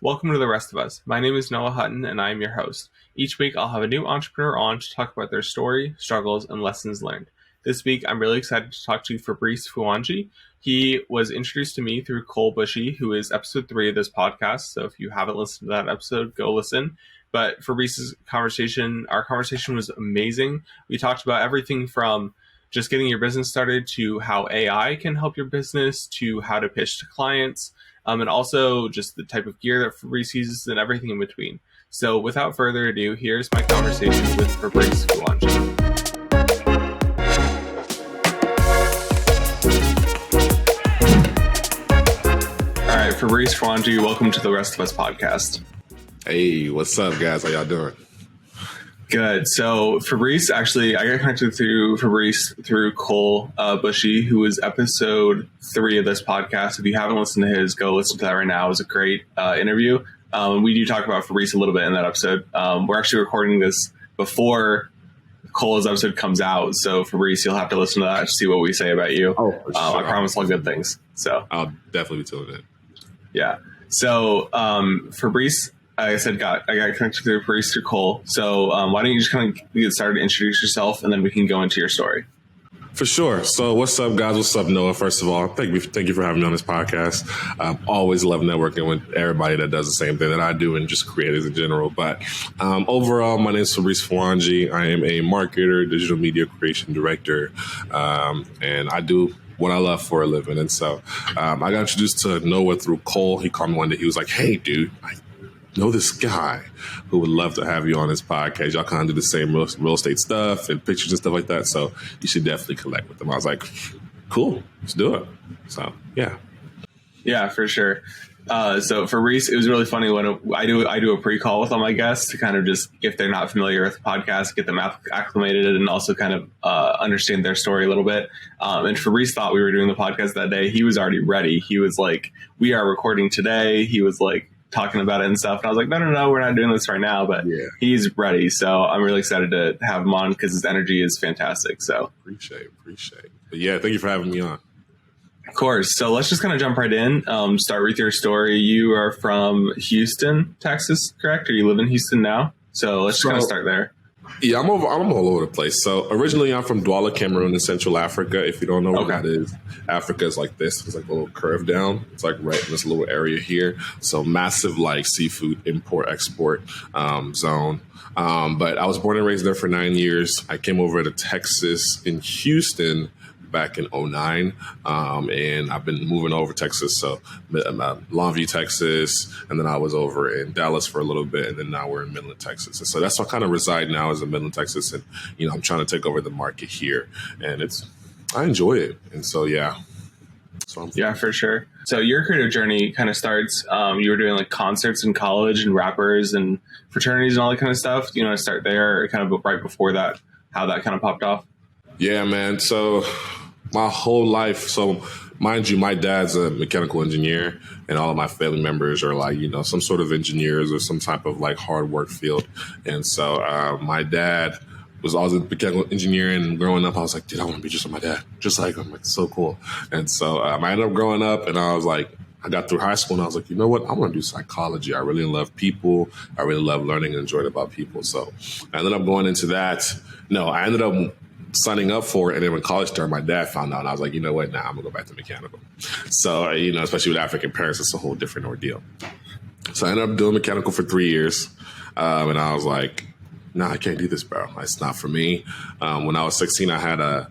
Welcome to The Rest of Us. My name is Noah Hutton, and I am your host. Each week, I'll have a new entrepreneur on to talk about their story, struggles, and lessons learned. This week, I'm really excited to talk to Fabrice Fouonji. He was introduced to me through Cole Bushy, who is episode 3 of this podcast. So if you haven't listened to that episode, go listen. But Fabrice's our conversation was amazing. We talked about everything from just getting your business started to how AI can help your business to how to pitch to clients, and also just the type of gear that Fabrice uses and everything in between. So without further ado, here's my conversation with Fabrice Fouonji. All right, Fabrice Fouonji, welcome to the Rest of Us podcast. Hey, what's up, guys? How y'all doing? Good. So Fabrice, actually, I got connected through Fabrice through Cole Bushy, who was episode 3 of this podcast. If you haven't listened to his, go listen to that right now. It was a great interview. We do talk about Fabrice a little bit in that episode. We're actually recording this before Cole's episode comes out. So Fabrice, you'll have to listen to that to see what we say about you. Oh, for sure. I promise all good things. So I'll definitely be tuning in. Yeah. So Fabrice, like I said, I got connected through Fabrice through Cole. So why don't you just kind of get started, introduce yourself, and then we can go into your story. For sure. So what's up, guys? What's up, Noah? First of all, thank you for having me on this podcast. Always love networking with everybody that does the same thing that I do and just creators in general. But overall, my name is Fabrice Fouonji. I am a marketer, digital media creation director, and I do what I love for a living. And so I got introduced to Noah through Cole. He called me one day. He was like, "Hey, dude, I know this guy who would love to have you on his podcast. Y'all kind of do the same real estate stuff and pictures and stuff like that. So you should definitely connect with them." I was like, "Cool, let's do it." So yeah. Yeah, for sure. So Fabrice, it was really funny when I do a pre-call with all my guests to kind of just, if they're not familiar with the podcast, get them acclimated and also kind of understand their story a little bit. And Fabrice thought we were doing the podcast that day. He was already ready. He was like, "We are recording today." He was like talking about it and stuff. And I was like, no, we're not doing this right now, but yeah, he's ready. So I'm really excited to have him on because his energy is fantastic. So appreciate. But yeah, thank you for having me on. Of course. So let's just kind of jump right in. Start with your story. You are from Houston, Texas, correct? Or you live in Houston now? So let's just kind of start there. Yeah, I'm all over the place. So originally I'm from Douala, Cameroon in Central Africa. If you don't know what that is, Africa is like this. It's like a little curve down. It's like right in this little area here. So massive like seafood import-export zone. But I was born and raised there for 9 years. I came over to Texas in Houston back in 2009, and I've been moving over Texas, so Longview, Texas, and then I was over in Dallas for a little bit, and then now we're in Midland, Texas. And so that's where I kind of reside now, is in Midland, Texas, and I'm trying to take over the market here, and I enjoy it, and so yeah. Yeah, for sure. So your creative journey kind of starts. You were doing like concerts in college and rappers and fraternities and all that kind of stuff. Do you want to start there, or kind of right before that, how that kind of popped off? Yeah, man. So my whole life, so mind you, my dad's a mechanical engineer, and all of my family members are like, some sort of engineers or some type of like hard work field. And so my dad was always a mechanical engineer, and growing up, I was like, dude, I want to be just like my dad, just like him. Like, so cool. And so I ended up growing up, and I was like, I got through high school, and I was like, you know what? I want to do psychology. I really love people. I really love learning and enjoying about people. So I ended up going into that. No, I ended up signing up for it, and then when college started, my dad found out, and I was like, you know what? Nah, I'm gonna go back to mechanical. So especially with African parents, it's a whole different ordeal. So I ended up doing mechanical for 3 years, and I was like, nah, I can't do this, bro. It's not for me. When I was 16, I had a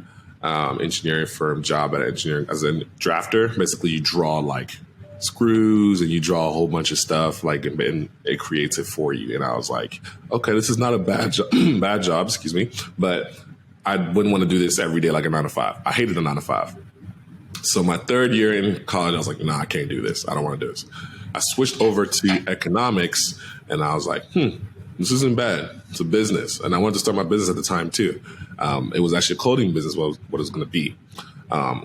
engineering firm job as a drafter. Basically, you draw like screws and you draw a whole bunch of stuff, like, and it creates it for you. And I was like, okay, this is not a bad job, excuse me, but I wouldn't want to do this every day like a 9 to 5. I hated a 9 to 5. So my third year in college, I was like, nah, I can't do this. I don't want to do this. I switched over to economics, and I was like, this isn't bad. It's a business. And I wanted to start my business at the time too. It was actually a clothing business, what it was going to be.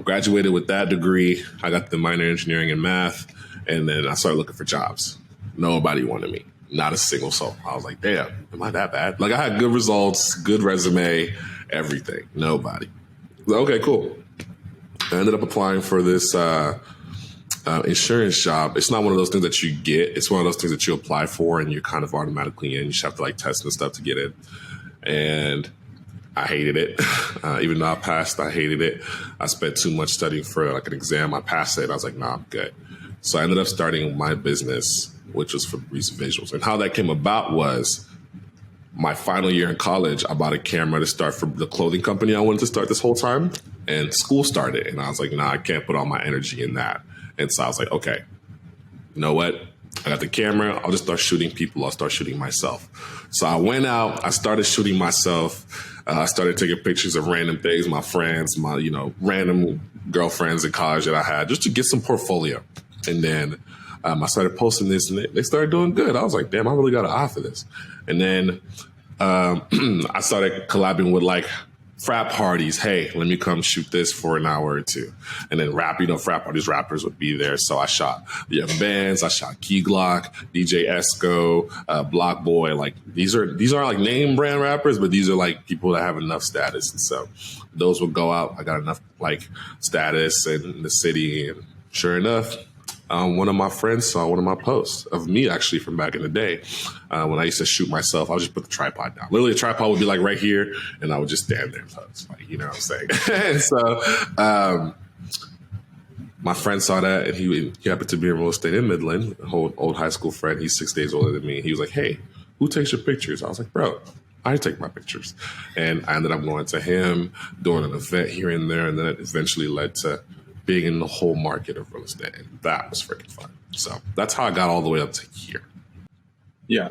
Graduated with that degree. I got the minor in engineering and math, and then I started looking for jobs. Nobody wanted me. Not a single soul. I was like, damn, am I that bad? Like, I had good results, good resume, everything. Nobody. Okay, cool. I ended up applying for this insurance job. It's not one of those things that you get. It's one of those things that you apply for and you're kind of automatically in. You just have to like test and stuff to get in. And I hated it. Even though I passed, I hated it. I spent too much studying for like an exam. I passed it. I was like, nah, I'm good. So I ended up starting my business, which was Fabrice Visuals. And how that came about was my final year in college, I bought a camera to start for the clothing company I wanted to start this whole time. And school started. And I was like, nah, I can't put all my energy in that. And so I was like, okay, you know what? I got the camera. I'll just start shooting people. I'll start shooting myself. So I went out. I started shooting myself. I started taking pictures of random things, my friends, my, random girlfriends in college that I had just to get some portfolio. And then I started posting this and they started doing good. I was like, damn, I really got an eye for this. And then I started collabing with like frat parties. Hey, let me come shoot this for an hour or two. And then frat parties, rappers would be there. So I shot the Young Bands, I shot Key Glock, DJ Esco, Block Boy. Like these are like name brand rappers, but these are like people that have enough status. And so those would go out. I got enough like status in the city. And sure enough, one of my friends saw one of my posts of me actually from back in the day when I used to shoot myself. I would just put the tripod down. Literally, a tripod would be like right here, and I would just stand there and post. Like, you know what I'm saying? And so my friend saw that, and he happened to be in real estate in Midland, an old high school friend. He's 6 days older than me. He was like, "Hey, who takes your pictures?" I was like, "Bro, I take my pictures." And I ended up going to him, doing an event here and there, and then it eventually led to being in the whole market of real estate. And that was freaking fun. So that's how I got all the way up to here. Yeah.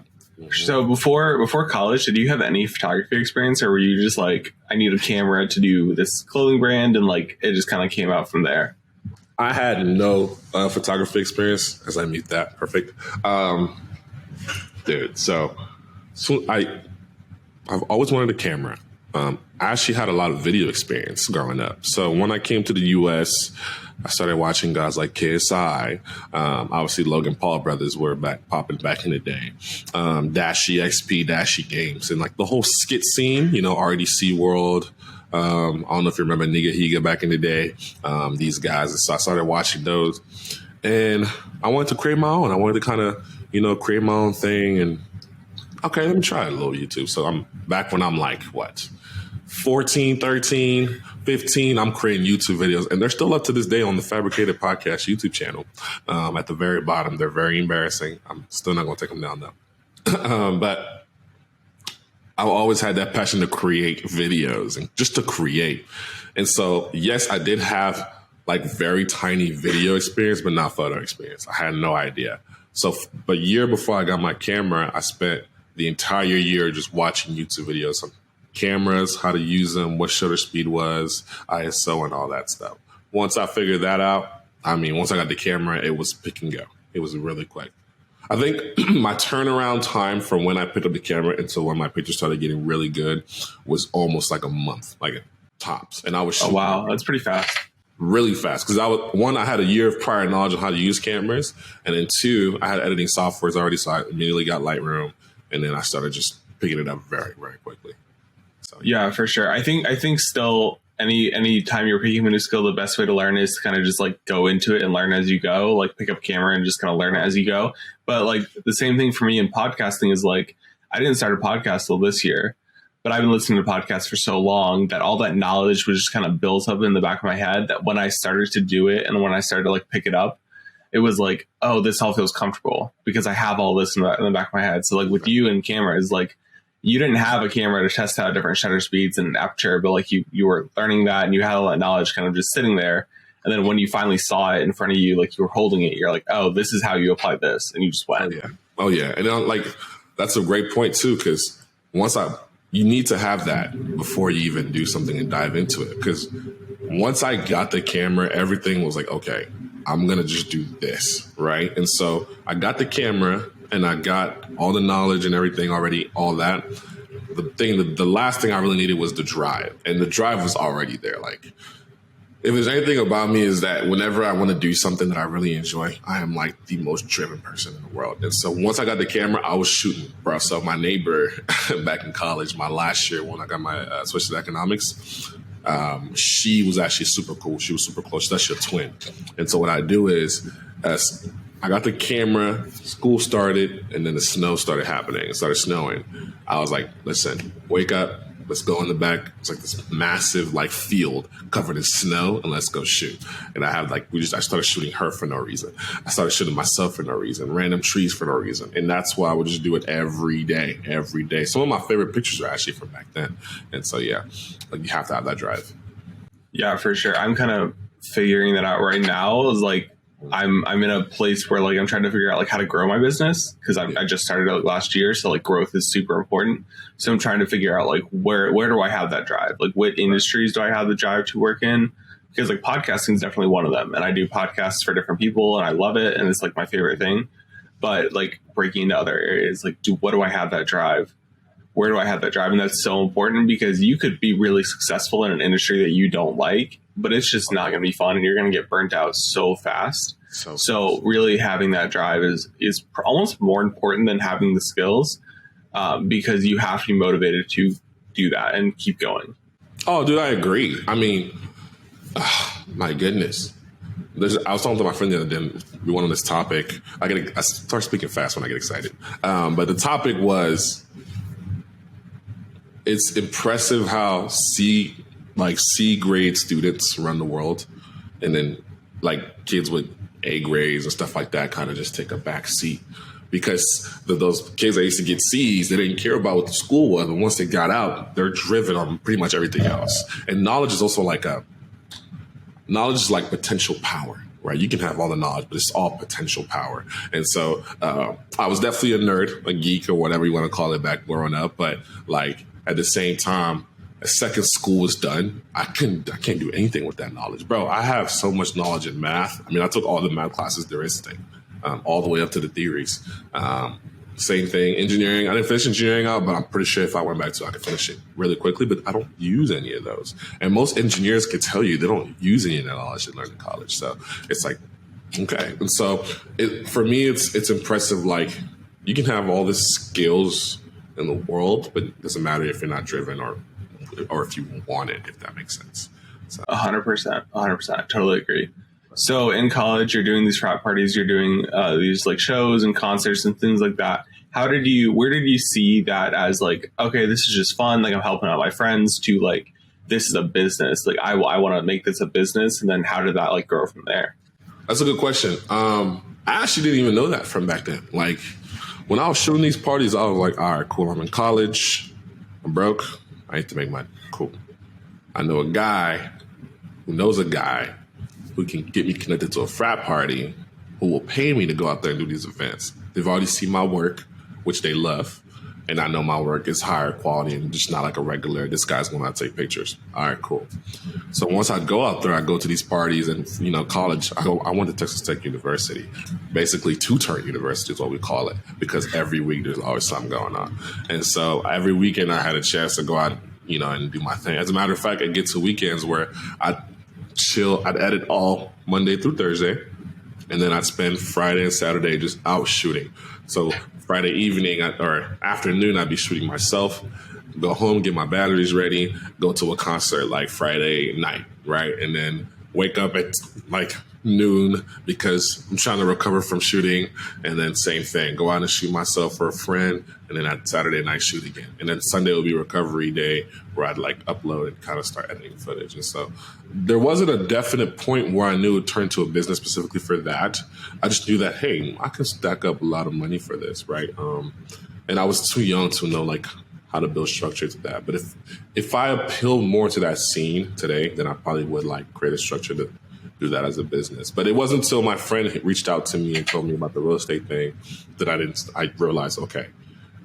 So before college, did you have any photography experience, or were you just like, I need a camera to do this clothing brand, and like it just kind of came out from there? I had no photography experience. As I mute that, perfect. Dude, so I've always wanted a camera. I actually had a lot of video experience growing up. So when I came to the U.S., I started watching guys like KSI. Obviously, Logan Paul brothers were popping back in the day. Dashie XP, Dashie Games, and like the whole skit scene, RDC World. I don't know if you remember Nigga Higa back in the day. These guys. And so I started watching those. And I wanted to create my own. I wanted to kind of, create my own thing. And okay, let me try a little YouTube. So I'm back when I'm like, 14, 13, 15, I'm creating YouTube videos. And they're still up to this day on the Fabricated Podcast YouTube channel. At the very bottom, they're very embarrassing. I'm still not going to take them down though. But I've always had that passion to create videos and just to create. And so, yes, I did have like very tiny video experience, but not photo experience. I had no idea. So a year before I got my camera, I spent the entire year just watching YouTube videos on cameras, how to use them, what shutter speed was, ISO, and all that stuff. Once I figured that out, once I got the camera, it was pick and go. It was really quick. I think my turnaround time from when I picked up the camera until when my pictures started getting really good was almost like a month, like tops. And I was shooting. Oh, wow. That's pretty fast. Really fast. Because I had a year of prior knowledge on how to use cameras. And then two, I had editing softwares already. So I immediately got Lightroom. And then I started just picking it up very, very quickly. So yeah, for sure. I think still any time you're picking a new skill, the best way to learn is to kind of just like go into it and learn as you go, like pick up camera and just kind of learn it as you go. But like the same thing for me in podcasting is like, I didn't start a podcast till this year, but I've been listening to podcasts for so long that all that knowledge was just kind of built up in the back of my head that when I started to do it and when I started to like pick it up, it was like, oh, this all feels comfortable because I have all this in the back of my head. So like with you and cameras, like you didn't have a camera to test out different shutter speeds and aperture, but like you were learning that and you had all that knowledge kind of just sitting there. And then when you finally saw it in front of you, like you were holding it, you're like, oh, this is how you apply this. And you just went. Oh, yeah. And like, that's a great point too, because you need to have that before you even do something and dive into it. Because once I got the camera, everything was like, okay, I'm going to just do this, right? And so I got the camera and I got all the knowledge and everything already, all that. The last thing I really needed was the drive. And the drive was already there. Like, if there's anything about me is that whenever I want to do something that I really enjoy, I am like the most driven person in the world. And so once I got the camera, I was shooting, bro. So my neighbor back in college, my last year when I got my switch to economics, She was actually super cool. She was super close. She's actually a twin. And so what I do is, as I got the camera, school started, and then the snow started happening. It started snowing. I was like, listen, wake up. Let's go in the back. It's like this massive like field covered in snow, and let's go shoot. And I have like, I started shooting her for no reason. I started shooting myself for no reason, random trees for no reason. And that's why I would just do it every day. Some of my favorite pictures are actually from back then. And so, yeah, like you have to have that drive. Yeah, for sure. I'm kind of figuring that out right now. Is like, I'm in a place where like I'm trying to figure out like how to grow my business, because I just started out last year, so like growth is super important. So I'm trying to figure out like where do I have that drive? Like what industries do I have the drive to work in? Because like podcasting is definitely one of them, and I do podcasts for different people, and I love it, and it's like my favorite thing. But like breaking into other areas, like what do I have that drive? Where do I have that drive? And that's so important, because you could be really successful in an industry that you don't like, but it's just not going to be fun, and you're going to get burnt out so fast. So really having that drive is almost more important than having the skills, because you have to be motivated to do that and keep going. Oh, dude, I agree. I mean, my goodness. I was talking to my friend the other day. We went on this topic. I start speaking fast when I get excited. But the topic was, it's impressive how C grade students run the world, and then like kids with A grades and stuff like that kind of just take a back seat, because those kids that used to get C's, they didn't care about what the school was, but once they got out, they're driven on pretty much everything else. And knowledge is also like potential power. Right, you can have all the knowledge, but it's all potential power. And so I was definitely a nerd, a geek, or whatever you want to call it back growing up. But like at the same time, a second school was done, I can't do anything with that knowledge, bro. I have so much knowledge in math. I mean, I took all the math classes there is to take, all the way up to the theories. Same thing, engineering. I didn't finish engineering out, but I'm pretty sure if I went back to it, I could finish it really quickly, but I don't use any of those. And most engineers can tell you they don't use any of that knowledge they learned in college. So it's like, okay. And so for me, it's impressive. Like you can have all the skills in the world, but it doesn't matter if you're not driven or if you want it, if that makes sense. So. 100%. Totally agree. So in college, you're doing these frat parties, you're doing these like shows and concerts and things like that. Where did you see that as like, okay, this is just fun, like I'm helping out my friends, to like, this is a business, like I want to make this a business? And then how did that like grow from there? That's a good question. I actually didn't even know that from back then. Like when I was shooting these parties, I was like, all right, cool. I'm in college. I'm broke. I need to make money. Cool. I know a guy who knows a guy who can get me connected to a frat party who will pay me to go out there and do these events. They've already seen my work, which they love. And I know my work is higher quality and just not like a regular, this guy's going to take pictures. All right, cool. So once I go out there, I go to these parties and, college, I went to Texas Tech University, basically two-turn university is what we call it, because every week there's always something going on. And so every weekend I had a chance to go out, and do my thing. As a matter of fact, I get to weekends where I'd edit all Monday through Thursday, and then I'd spend Friday and Saturday just out shooting. So Friday evening or afternoon, I'd be shooting myself, go home, get my batteries ready, go to a concert like Friday night, right? And then wake up at like noon because I'm trying to recover from shooting. And then same thing, go out and shoot myself for a friend. And then at Saturday night, shoot again. And then Sunday will be recovery day where I'd like upload and kind of start editing footage. And so there wasn't a definite point where I knew it turned to a business specifically for that. I just knew that, hey, I can stack up a lot of money for this, right? And I was too young to know like how to build structure to that. But if I appeal more to that scene today, then I probably would like create a structure to do that as a business. But it wasn't until my friend reached out to me and told me about the real estate thing that I realized, okay,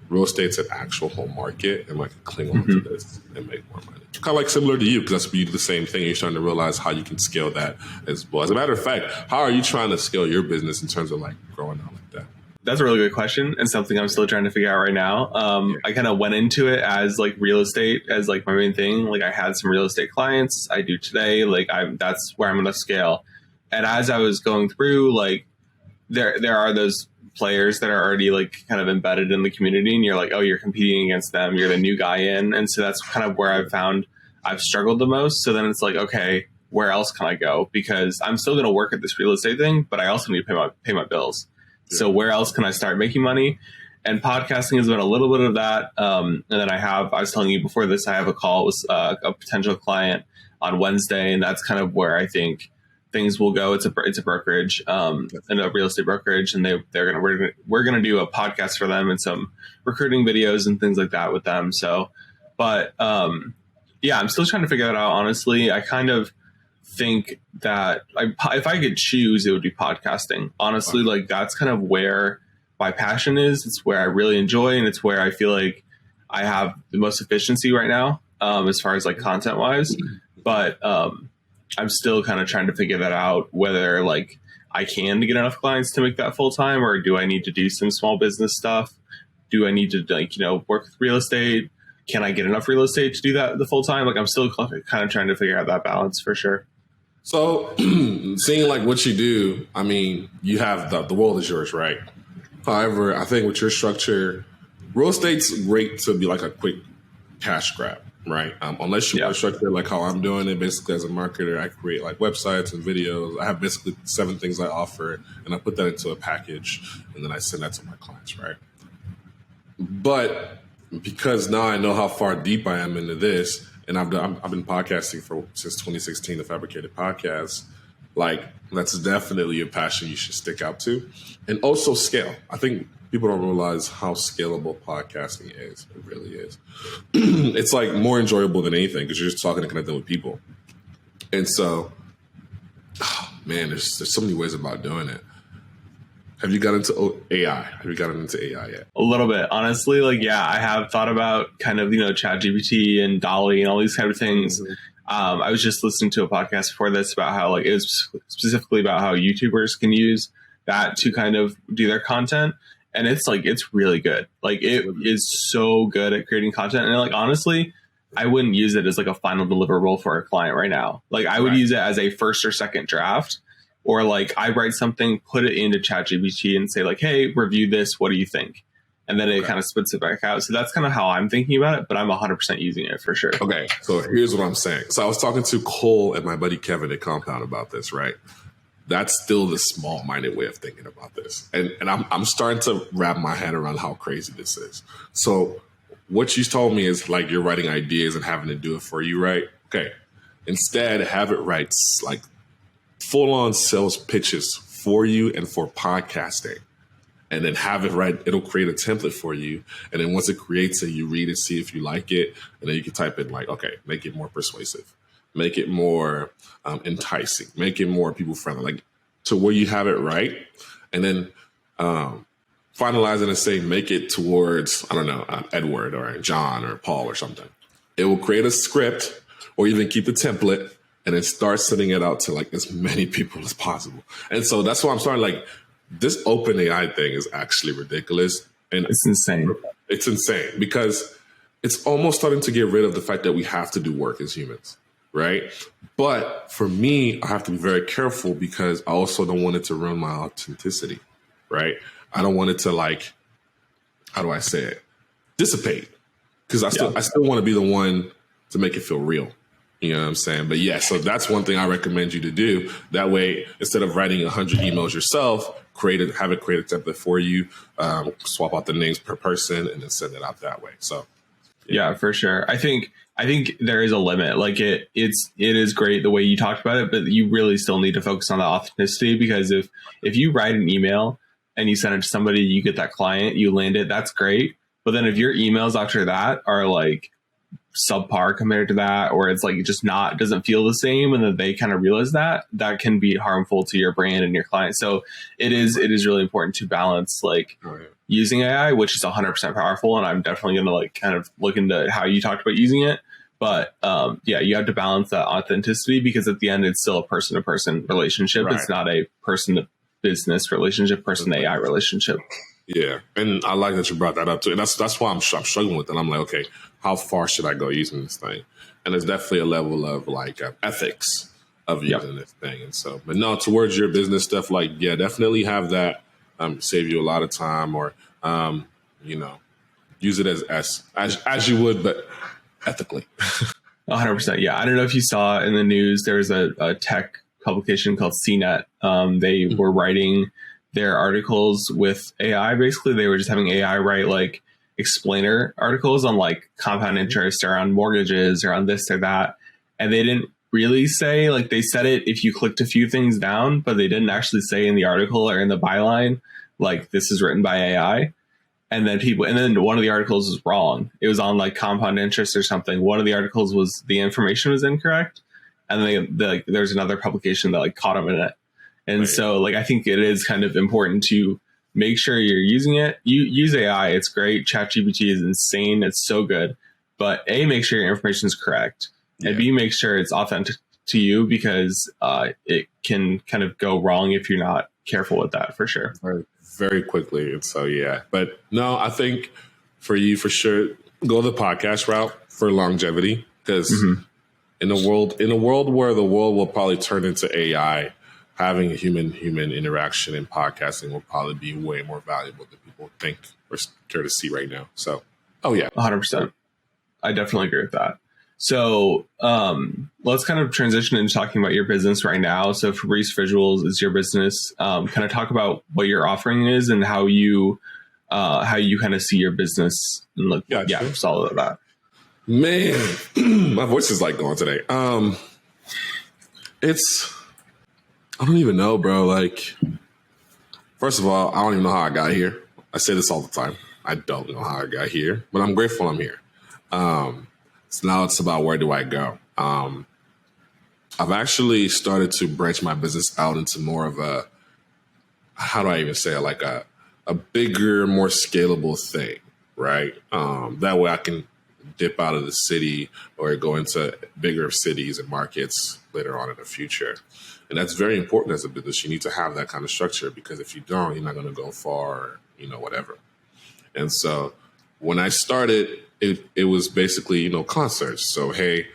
real estate's an actual home market, and I can cling on to this and make more money. Kind of like similar to you, because that's you do the same thing. You're starting to realize how you can scale that as well. As a matter of fact, how are you trying to scale your business in terms of like growing out like that? That's a really good question, and something I'm still trying to figure out right now. I kind of went into it as like real estate as like my main thing. Like I had some real estate clients. I do today. Like that's where I'm going to scale. And as I was going through, like there are those players that are already like kind of embedded in the community, and you're like, oh, you're competing against them. You're the new guy in, and so that's kind of where I've found I've struggled the most. So then it's like, okay, where else can I go? Because I'm still going to work at this real estate thing, but I also need to pay my bills. Yeah. So where else can I start making money? And podcasting has been a little bit of that. And then I was telling you before this, I have a call with a potential client on Wednesday, and that's kind of where I think things will go. It's a brokerage, and a real estate brokerage, and we're gonna do a podcast for them and some recruiting videos and things like that with them. So, but yeah, I'm still trying to figure that out. Honestly, I kind of think that if I could choose, it would be podcasting. Honestly, like that's kind of where my passion is. It's where I really enjoy, and it's where I feel like I have the most efficiency right now, as far as like content wise. But I'm still kind of trying to figure that out, whether like I can get enough clients to make that full time, or do I need to do some small business stuff? Do I need to work with real estate? Can I get enough real estate to do that the full time? Like I'm still kind of trying to figure out that balance for sure. So seeing like what you do, I mean, you have the world is yours, right? However, I think with your structure, real estate's great to be like a quick cash grab, right? Unless you want to structure like how I'm doing it, basically as a marketer, I create like websites and videos. I have basically 7 things I offer, and I put that into a package, and then I send that to my clients, right? But because now I know how far deep I am into this, and I've been podcasting since 2016, the Fabricated Podcast. Like that's definitely a passion you should stick out to, and also scale. I think people don't realize how scalable podcasting is. It really is. It's like more enjoyable than anything because you're just talking and connecting with people. And so, man, there's so many ways about doing it. Have you got into AI? Have you gotten into AI yet? A little bit, honestly. Like, yeah, I have thought about kind of, ChatGPT and DALL-E and all these kind of things. Mm-hmm. I was just listening to a podcast before this about how like it was specifically about how YouTubers can use that to kind of do their content. And it's really good. Like it is so good at creating content. And like, honestly, I wouldn't use it as like a final deliverable for a client right now. Like I would use it as a first or second draft, or like I write something, put it into ChatGPT and say like, hey, review this. What do you think? And then it kind of spits it back out. So that's kind of how I'm thinking about it, but I'm 100% using it for sure. Okay. So here's what I'm saying. So I was talking to Cole and my buddy Kevin at Compound about this, right? That's still the small-minded way of thinking about this. And I'm starting to wrap my head around how crazy this is. So what you told me is like you're writing ideas and having to do it for you, right? Okay. Instead, have it write like full-on sales pitches for you and for podcasting. And then have it write, it'll create a template for you. And then once it creates it, you read and see if you like it. And then you can type in like, okay, make it more persuasive. Make it more enticing, make it more people friendly, like to where you have it right. And then finalize it and say, make it towards, I don't know, Edward or John or Paul or something. It will create a script or even keep a template and then start sending it out to like as many people as possible. And so that's why I'm starting like this open AI thing is actually ridiculous. And it's insane. It's insane because it's almost starting to get rid of the fact that we have to do work as humans. Right. But for me, I have to be very careful because I also don't want it to ruin my authenticity. Right. I don't want it to like, how do I say it? Dissipate. Because I still want to be the one to make it feel real. You know what I'm saying? But yeah, so that's one thing I recommend you to do. That way, instead of writing 100 emails yourself, have it create a template for you, swap out the names per person and then send it out that way. So yeah, for sure. I think there is a limit. Like it is great the way you talked about it, but you really still need to focus on the authenticity because if you write an email and you send it to somebody, you get that client, you land it, that's great. But then if your emails after that are like subpar compared to that, or it's like it just doesn't feel the same, and then they kind of realize that can be harmful to your brand and your client. So it is really important to balance like using AI, which is 100% powerful, and I'm definitely going to like kind of look into how you talked about using it. But yeah, you have to balance that authenticity because at the end, it's still a person-to-person relationship. Right. It's not a person-to-business relationship, person-to-AI relationship. Yeah, and I like that you brought that up too. And that's why I'm struggling with it. I'm like, okay, how far should I go using this thing? And there's definitely a level of like ethics of using this thing. And so, but no, towards your business stuff, like, yeah, definitely have that save you a lot of time, or use it as you would, but ethically. 100%. Yeah. I don't know if you saw in the news, there was a tech publication called CNET. They were writing their articles with AI. Basically, they were just having AI write like explainer articles on like compound interest or on mortgages or on this or that. And they didn't really say, like, they said it if you clicked a few things down, but they didn't actually say in the article or in the byline, like, this is written by AI. And then one of the articles was wrong. It was on like compound interest or something. One of the articles was the information was incorrect. And then there's another publication that like caught them in it. And right. So like, I think it is kind of important to make sure you're using it. You use AI. It's great. ChatGPT is insane. It's so good. But A, make sure your information is correct. And B, make sure it's authentic to you, because it can kind of go wrong if you're not careful with that, for sure. Right. Very quickly. And so, yeah. But no, I think for you, for sure, go the podcast route for longevity, because in a world where the world will probably turn into AI, having a human interaction in podcasting will probably be way more valuable than people think or care to see right now. So, 100%. I definitely agree with that. So let's kind of transition into talking about your business right now. So Fabrice Visuals is your business. Kind of talk about what your offering is and how you kind of see your business and look. Gotcha. Yeah, just all of that. Man, my voice is like going today. I don't even know, bro. Like, first of all, I don't even know how I got here. I say this all the time. I don't know how I got here, but I'm grateful I'm here. So now it's about, where do I go? I've actually started to branch my business out into more of a, how do I even say it? Like a bigger, more scalable thing, right? That way I can dip out of the city or go into bigger cities and markets later on in the future. And that's very important as a business. You need to have that kind of structure, because if you don't, you're not going to go far, whatever. And so when I started, it was basically, concerts. So, hey,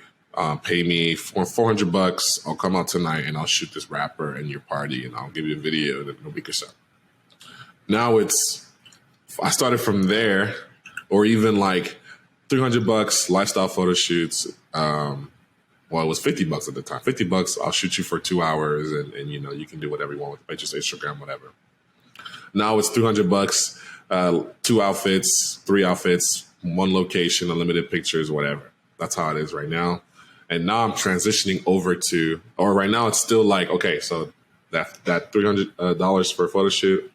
pay me for $400. I'll come out tonight and I'll shoot this rapper in your party and I'll give you a video in a week or so. Now I started from there, or even like $300 lifestyle photo shoots. Well, it was $50 at the time. $50, I'll shoot you for 2 hours and you can do whatever you want with pictures, Instagram, whatever. Now it's $300, 2 outfits, 3 outfits, 1 location, unlimited pictures, whatever. That's how it is right now. And now I'm transitioning over to, or right now it's still like, okay, so that $300 for a photo shoot,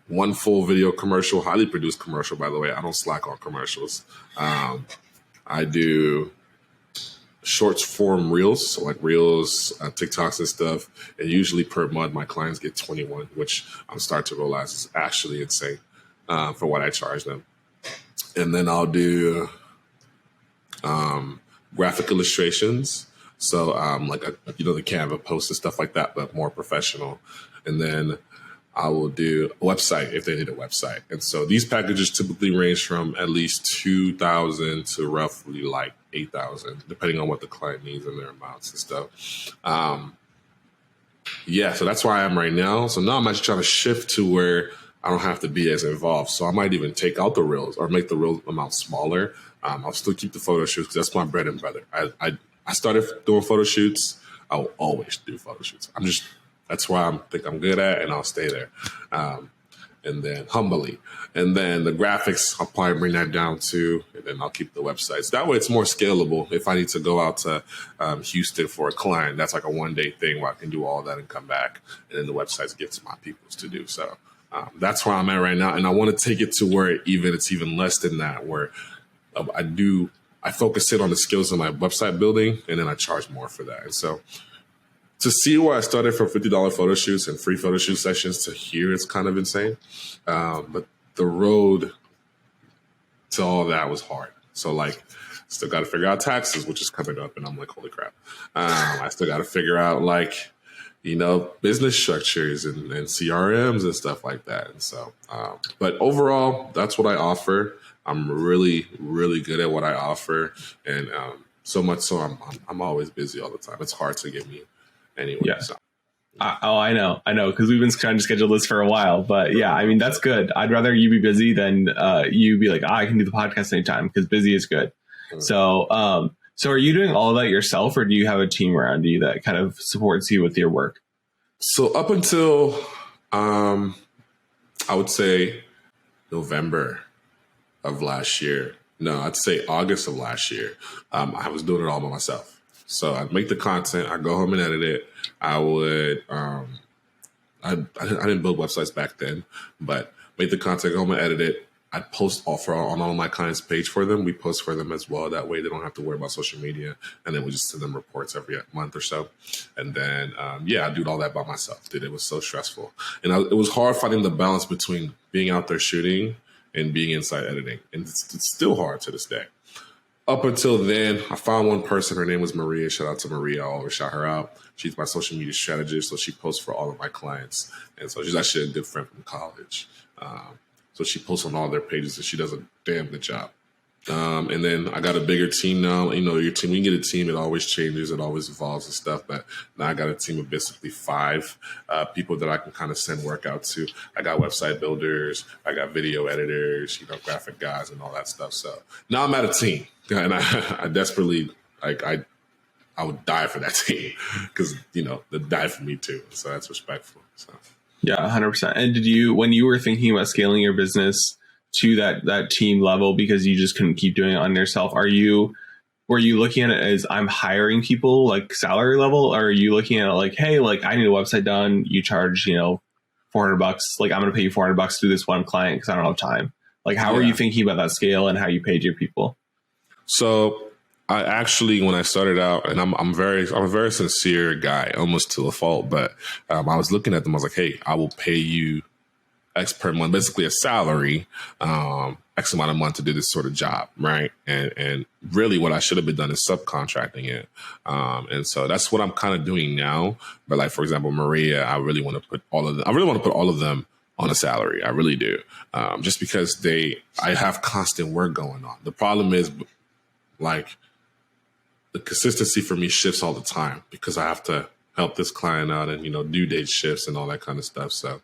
1 full video commercial, highly produced commercial, by the way. I don't slack on commercials. I do short form reels, so like reels, TikToks and stuff. And usually per month, my clients get 21, which I'm starting to realize is actually insane for what I charge them. And then I'll do graphic illustrations. So like, the Canva posts and stuff like that, but more professional. And then I will do a website if they need a website. And so these packages typically range from at least $2,000 to roughly like $8,000, depending on what the client needs and their amounts and stuff. So that's where I am right now. So now I'm actually trying to shift to where I don't have to be as involved. So I might even take out the reels or make the reel amount smaller. I'll still keep the photo shoots, because that's my bread and butter. I started doing photo shoots. I will always do photo shoots. That's why I think I'm good at, and I'll stay there. And then humbly. And then the graphics, I'll probably bring that down too. And then I'll keep the websites. That way it's more scalable. If I need to go out to Houston for a client, that's like a 1-day thing where I can do all that and come back. And then the websites get to my peoples to do. So that's where I'm at right now. And I want to take it to where it's even less than that, where I focus in on the skills of my website building, and then I charge more for that. And so to see where I started from $50 photo shoots and free photo shoot sessions to here, it's kind of insane. But the road to all that was hard. So like, still got to figure out taxes, which is coming up, and I'm like, holy crap. I still got to figure out like, business structures and CRMs and stuff like that. And so, but overall, that's what I offer. I'm really, really good at what I offer. And so much so I'm always busy all the time. It's hard to get me anywhere. Yeah. So. I know, because we've been trying to schedule this for a while. But yeah, I mean, that's good. I'd rather you be busy than you be like, I can do the podcast anytime, because busy is good. Mm-hmm. So So are you doing all of that yourself, or do you have a team around you that kind of supports you with your work? So up until, I would say November of last year. No, I'd say August of last year. I was doing it all by myself. So I'd make the content, I'd go home and edit it. I would, I didn't build websites back then, but make the content, go home and edit it. I'd post on all my clients' page for them. We post for them as well. That way they don't have to worry about social media. And then we just send them reports every month or so. And then, I do all that by myself. Dude, it was so stressful. And it was hard finding the balance between being out there shooting and being inside editing. And it's still hard to this day. Up until then, I found one person. Her name was Maria. Shout out to Maria. I always shout her out. She's my social media strategist. So she posts for all of my clients. And so she's actually a good friend from college. So she posts on all their pages and she does a damn good job. And then I got a bigger team now. You know, your team, when you get a team, it always changes. It always evolves and stuff. But now I got a team of basically 5 people that I can kind of send work out to. I got website builders. I got video editors, graphic guys and all that stuff. So now I'm at a team. And I desperately, I would die for that team because, they die for me too. So that's respectful. So. Yeah, 100%. And when you were thinking about scaling your business to that team level because you just couldn't keep doing it on yourself, were you looking at it as I'm hiring people like salary level, or are you looking at it like, hey, like I need a website done, you charge, $400, like I'm going to pay you $400 to do this one client because I don't have time. Like how are you thinking about that scale and how you paid your people? So I actually, when I started out, and I'm a very sincere guy, almost to a fault, but I was looking at them. I was like, hey, I will pay you X per month, basically a salary, X amount a month to do this sort of job, right? And really, what I should have been done is subcontracting it. And so that's what I'm kind of doing now. But like for example, Maria, I really want to put all of them on a salary. I really do, just because I have constant work going on. The problem is, like, the consistency for me shifts all the time because I have to help this client out and, due date shifts and all that kind of stuff. So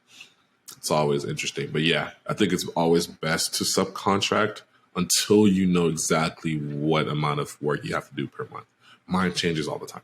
it's always interesting. But yeah, I think it's always best to subcontract until you know exactly what amount of work you have to do per month. Mine changes all the time.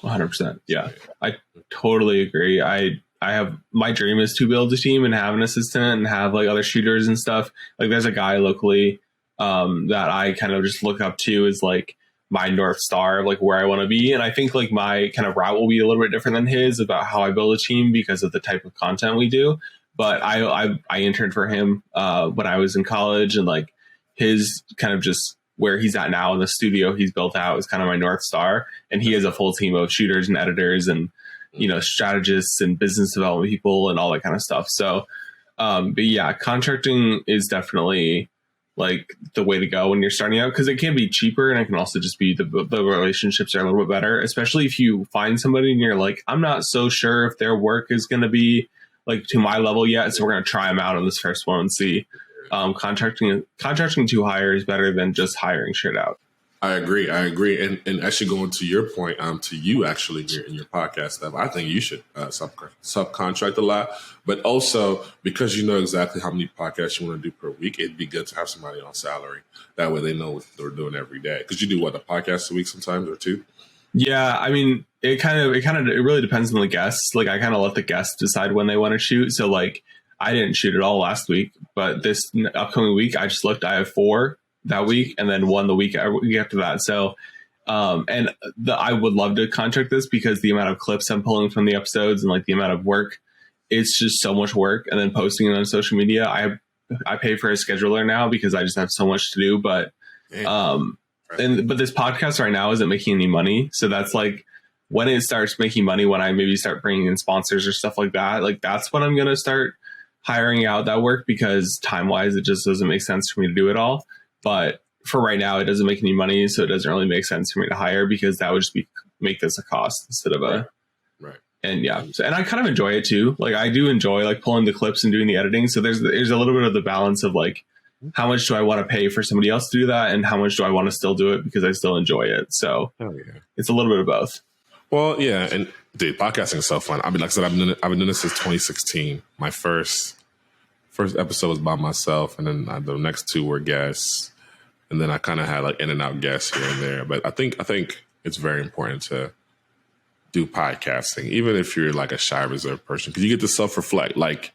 100%. Yeah, I totally agree. I have, my dream is to build a team and have an assistant and have like other shooters and stuff. Like there's a guy locally that I kind of just look up to as like my North Star of like where I want to be. And I think like my kind of route will be a little bit different than his about how I build a team because of the type of content we do. But I interned for him when I was in college, and like his kind of just where he's at now in the studio he's built out is kind of my North Star. And he has a full team of shooters and editors and, strategists and business development people and all that kind of stuff. So, but yeah, contracting is definitely like the way to go when you're starting out, because it can be cheaper and it can also just be the relationships are a little bit better, especially if you find somebody and you're like, I'm not so sure if their work is going to be like to my level yet. So we're going to try them out on this first one and see. Contracting to hire is better than just hiring straight out. I agree. And actually going to your point, to you actually in your podcast stuff, I think you should subcontract a lot, but also because you know exactly how many podcasts you want to do per week, it'd be good to have somebody on salary. That way they know what they're doing every day. Because you do a podcast a week sometimes or 2? Yeah, I mean, it really depends on the guests. Like I kind of let the guests decide when they want to shoot. So like I didn't shoot at all last week, but this upcoming week I just looked. I have 4 that week, and then 1 the week after that. So, I would love to contract this because the amount of clips I'm pulling from the episodes and like the amount of work, it's just so much work. And then posting it on social media, I pay for a scheduler now because I just have so much to do. But, but this podcast right now isn't making any money. So that's like when it starts making money, when I maybe start bringing in sponsors or stuff like that, like that's when I'm going to start hiring out that work, because time wise, it just doesn't make sense for me to do it all. But for right now, it doesn't make any money, so it doesn't really make sense for me to hire, because that would just make this a cost instead of a right. And yeah, and I kind of enjoy it too. Like I do enjoy like pulling the clips and doing the editing. So there's a little bit of the balance of like, how much do I want to pay for somebody else to do that, and how much do I want to still do it because I still enjoy it. So It's a little bit of both. Well, yeah, and dude, podcasting is so fun. I mean, like I said, I've been doing this since 2016. My first episode was by myself, and then the next 2 were guests. And then I kind of had like in and out guests here and there. But I think it's very important to do podcasting, even if you're like a shy, reserved person, because you get to self-reflect. Like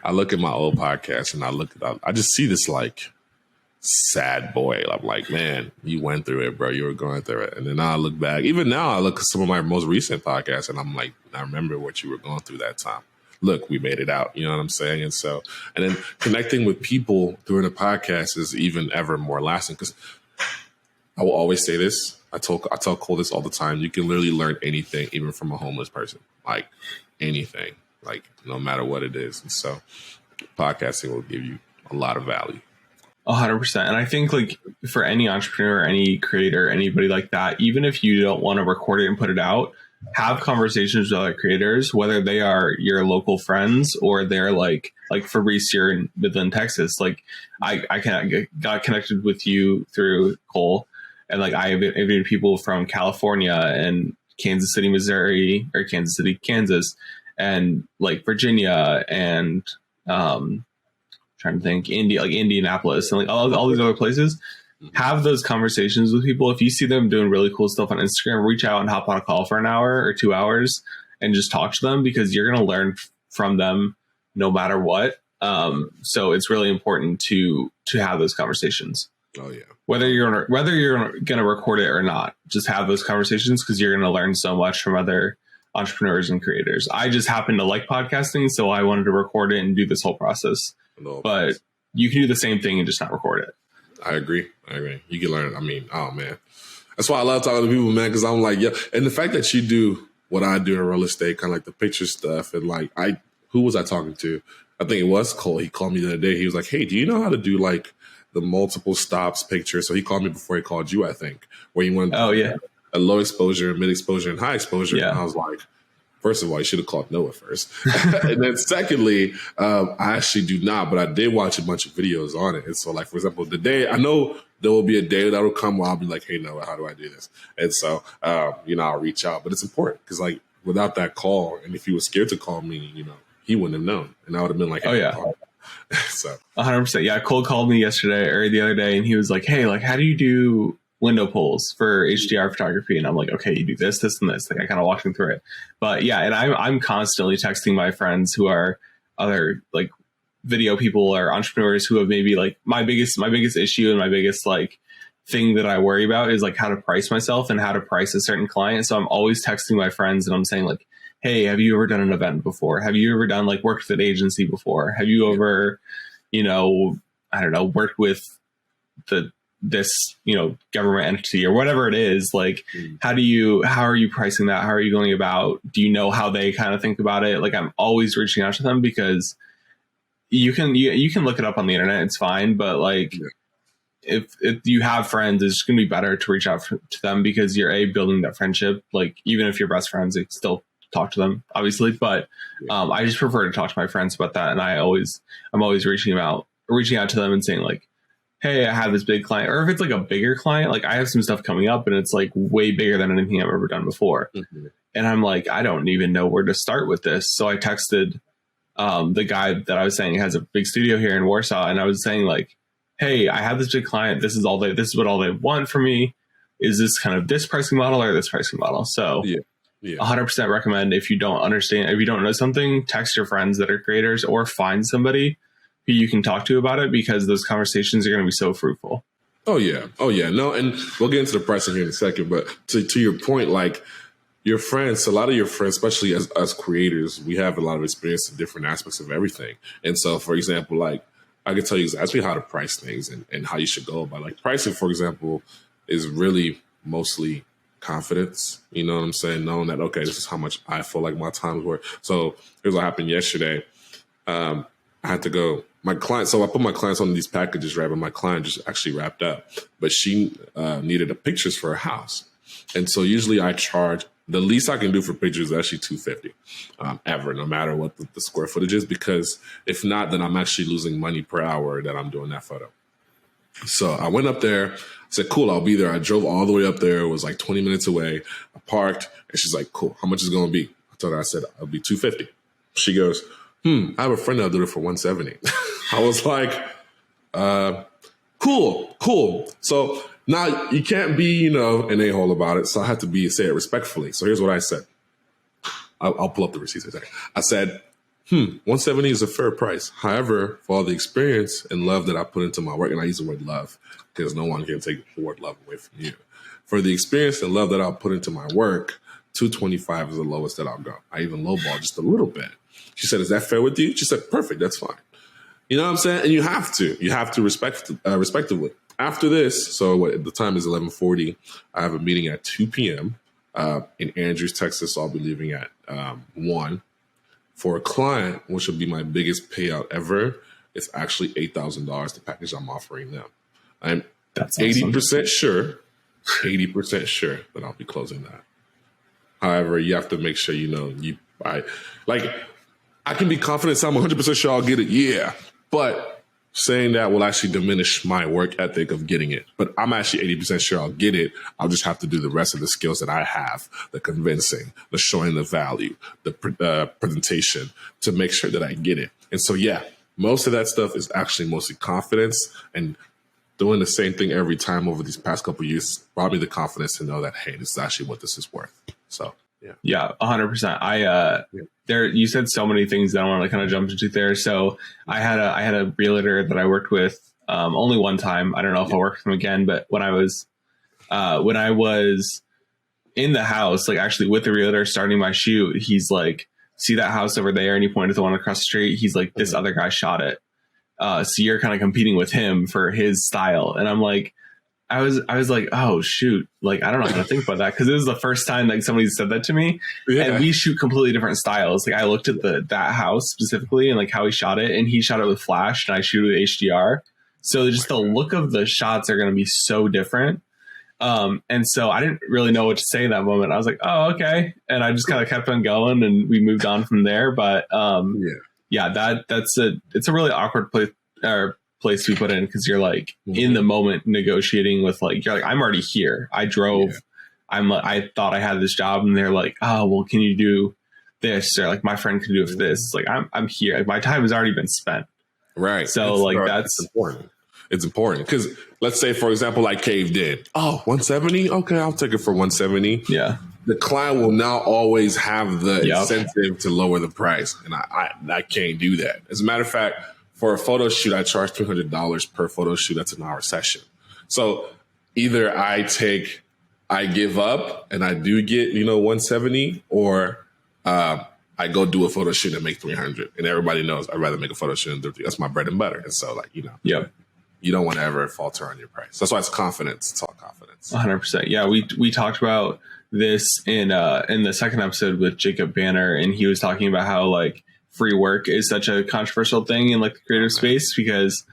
I look at my old podcast and I just see this like sad boy. I'm like, man, you went through it, bro. You were going through it. And then I look back. Even now, I look at some of my most recent podcasts and I'm like, I remember what you were going through that time. Look, we made it out. You know what I'm saying? And so, and then connecting with people during a podcast is even ever more lasting, because I will always say this. I tell Cole this all the time. You can literally learn anything, even from a homeless person, like anything, like no matter what it is. And so podcasting will give you a lot of value. 100%. And I think like for any entrepreneur, any creator, anybody like that, even if you don't want to record it and put it out, have conversations with other creators, whether they are your local friends or they're like Fabrice here in Midland, Texas. Like I got connected with you through Cole, and like I have interviewed people from California and Kansas City, Missouri, or Kansas City, Kansas, and like Virginia and trying to think, Indianapolis and like all these other places. Have those conversations with people. If you see them doing really cool stuff on Instagram, reach out and hop on a call for an hour or 2 hours and just talk to them, because you're going to learn from them no matter what. So it's really important to have those conversations. Oh yeah. Whether you're going to record it or not, just have those conversations, because you're going to learn so much from other entrepreneurs and creators. I just happen to like podcasting, so I wanted to record it and do this whole process. But you can do the same thing and just not record it. I agree. You can learn. I mean, oh man, that's why I love talking to people, man. Because I'm like, yeah, and the fact that you do what I do in real estate, kind of like the picture stuff, and like who was I talking to? I think it was Cole. He called me the other day. He was like, hey, do you know how to do like the multiple stops picture? So he called me before he called you, I think, where you went. Oh yeah, a low exposure, mid exposure, and high exposure. Yeah. And I was like, first of all, you should have called Noah first. And then secondly, I actually do not, but I did watch a bunch of videos on it. And so like, for example, I know there will be a day that will come where I'll be like, hey, Noah, how do I do this? And so, I'll reach out, but it's important because like without that call, and if he was scared to call me, he wouldn't have known. And I would have been like, hey, oh yeah. So 100%. Yeah. Cole called me yesterday or the other day and he was like, hey, like, how do you do window pulls for HDR photography? And I'm like, okay, you do this, this, and this. Like I kind of walked him through it. But yeah, and I'm constantly texting my friends who are other like video people or entrepreneurs who have maybe like my biggest issue and my biggest like thing that I worry about is like how to price myself and how to price a certain client. So I'm always texting my friends and I'm saying like, hey, have you ever done an event before? Have you ever done like worked with an agency before? Have you ever, worked with this government entity or whatever it is? Like, how are you pricing that? How are you going about? Do you know how they kind of think about it? Like, I'm always reaching out to them because you can look it up on the internet. It's fine. But like, if you have friends, it's just going to be better to reach out to them because you're building that friendship. Like, even if you're best friends, you still talk to them, obviously. But I just prefer to talk to my friends about that. And I'm always reaching out to them and saying like, hey, I have this big client. Or if it's like a bigger client, like I have some stuff coming up and it's like way bigger than anything I've ever done before. Mm-hmm. And I'm like, I don't even know where to start with this. So I texted the guy that I was saying has a big studio here in Warsaw. And I was saying like, hey, I have this big client. This is what all they want from me. Is this kind of this pricing model or this pricing model? So 100% recommend, if you don't know something, text your friends that are creators or find somebody who you can talk to about it, because those conversations are going to be so fruitful. Oh yeah. No, and we'll get into the pricing here in a second, but to your point, like your friends, a lot of your friends, especially as creators, we have a lot of experience in different aspects of everything. And so, for example, like I could tell you exactly how to price things and how you should go about like pricing, for example, is really mostly confidence. You know what I'm saying? Knowing that, okay, this is how much I feel like my time is worth. So here's what happened yesterday. I had to go. My client, so I put my clients on these packages, right? But my client just actually wrapped up, but she needed the pictures for her house. And so usually I charge, the least I can do for pictures is actually $250 ever, no matter what the square footage is, because if not, then I'm actually losing money per hour that I'm doing that photo. So I went up there, I said, cool, I'll be there. I drove all the way up there. It was like 20 minutes away. I parked and she's like, cool, how much is it going to be? I told her, I said, it'll be $250. She goes, I have a friend that'll do it for $170. I was like, Cool. So now you can't be, an a-hole about it. So I had to say it respectfully. So here's what I said. I'll pull up the receipts in a second. I said, 170 is a fair price. However, for all the experience and love that I put into my work, and I use the word love because no one can take the word love away from you. For the experience and love that I'll put into my work, 225 is the lowest that I'll go. I even lowball just a little bit. She said, is that fair with you? She said, perfect. That's fine. You know what I'm saying? And you have to respectively. After this, so the time is 11:40. I have a meeting at 2 p.m. In Andrews, Texas. So I'll be leaving at 1. For a client, which will be my biggest payout ever, it's actually $8,000, the package I'm offering them. I'm That's 80% sure, 80% sure that I'll be closing that. However, you have to make sure I can be confident, so I'm 100% sure I'll get it. Yeah. But saying that will actually diminish my work ethic of getting it. But I'm actually 80% sure I'll get it. I'll just have to do the rest of the skills that I have, the convincing, the showing the value, the presentation to make sure that I get it. And so, yeah, most of that stuff is actually mostly confidence, and doing the same thing every time over these past couple of years brought me the confidence to know that, hey, this is actually what this is worth. So, yeah. Yeah, 100%. You said so many things that I want to kind of jump into there. So I had a realtor that I worked with only one time. I don't know if I'll work with him again, but when I was in the house, like actually with the realtor starting my shoot, he's like, see that house over there? And he pointed to the one across the street. He's like, this other guy shot it. So you're kind of competing with him for his style. And I'm like, I was like, oh shoot, like I don't know how to think about that, because it was the first time like somebody said that to me. Yeah. And we shoot completely different styles. Like I looked at that house specifically and like how he shot it, and he shot it with flash and I shoot it with HDR. So just the look of the shots are going to be so different. And so I didn't really know what to say in that moment. I was like, oh, okay. And I just kind of kept on going and we moved on from there. But it's a really awkward place to be put in, because you're like in the moment negotiating with you're like, I'm already here. I drove. Yeah. I thought I had this job, and they're like, oh, well, can you do this? Or like my friend can do it for this. It's like, I'm here. Like, my time has already been spent. Right. So that's important. It's important because let's say, for example, like Cave did. Oh, 170. Okay. I'll take it for 170. Yeah. The client will now always have the incentive to lower the price. And I can't do that. As a matter of fact, for a photo shoot, I charge $300 per photo shoot. That's an hour session. So either I give up and I do get, 170, or I go do a photo shoot and make 300. And everybody knows I'd rather make a photo shoot and do. That's my bread and butter. And so you don't want to ever falter on your price. That's why it's confidence. It's all confidence. 100%. Yeah. We talked about this in the second episode with Jacob Banner, and he was talking about how free work is such a controversial thing in the creative space, because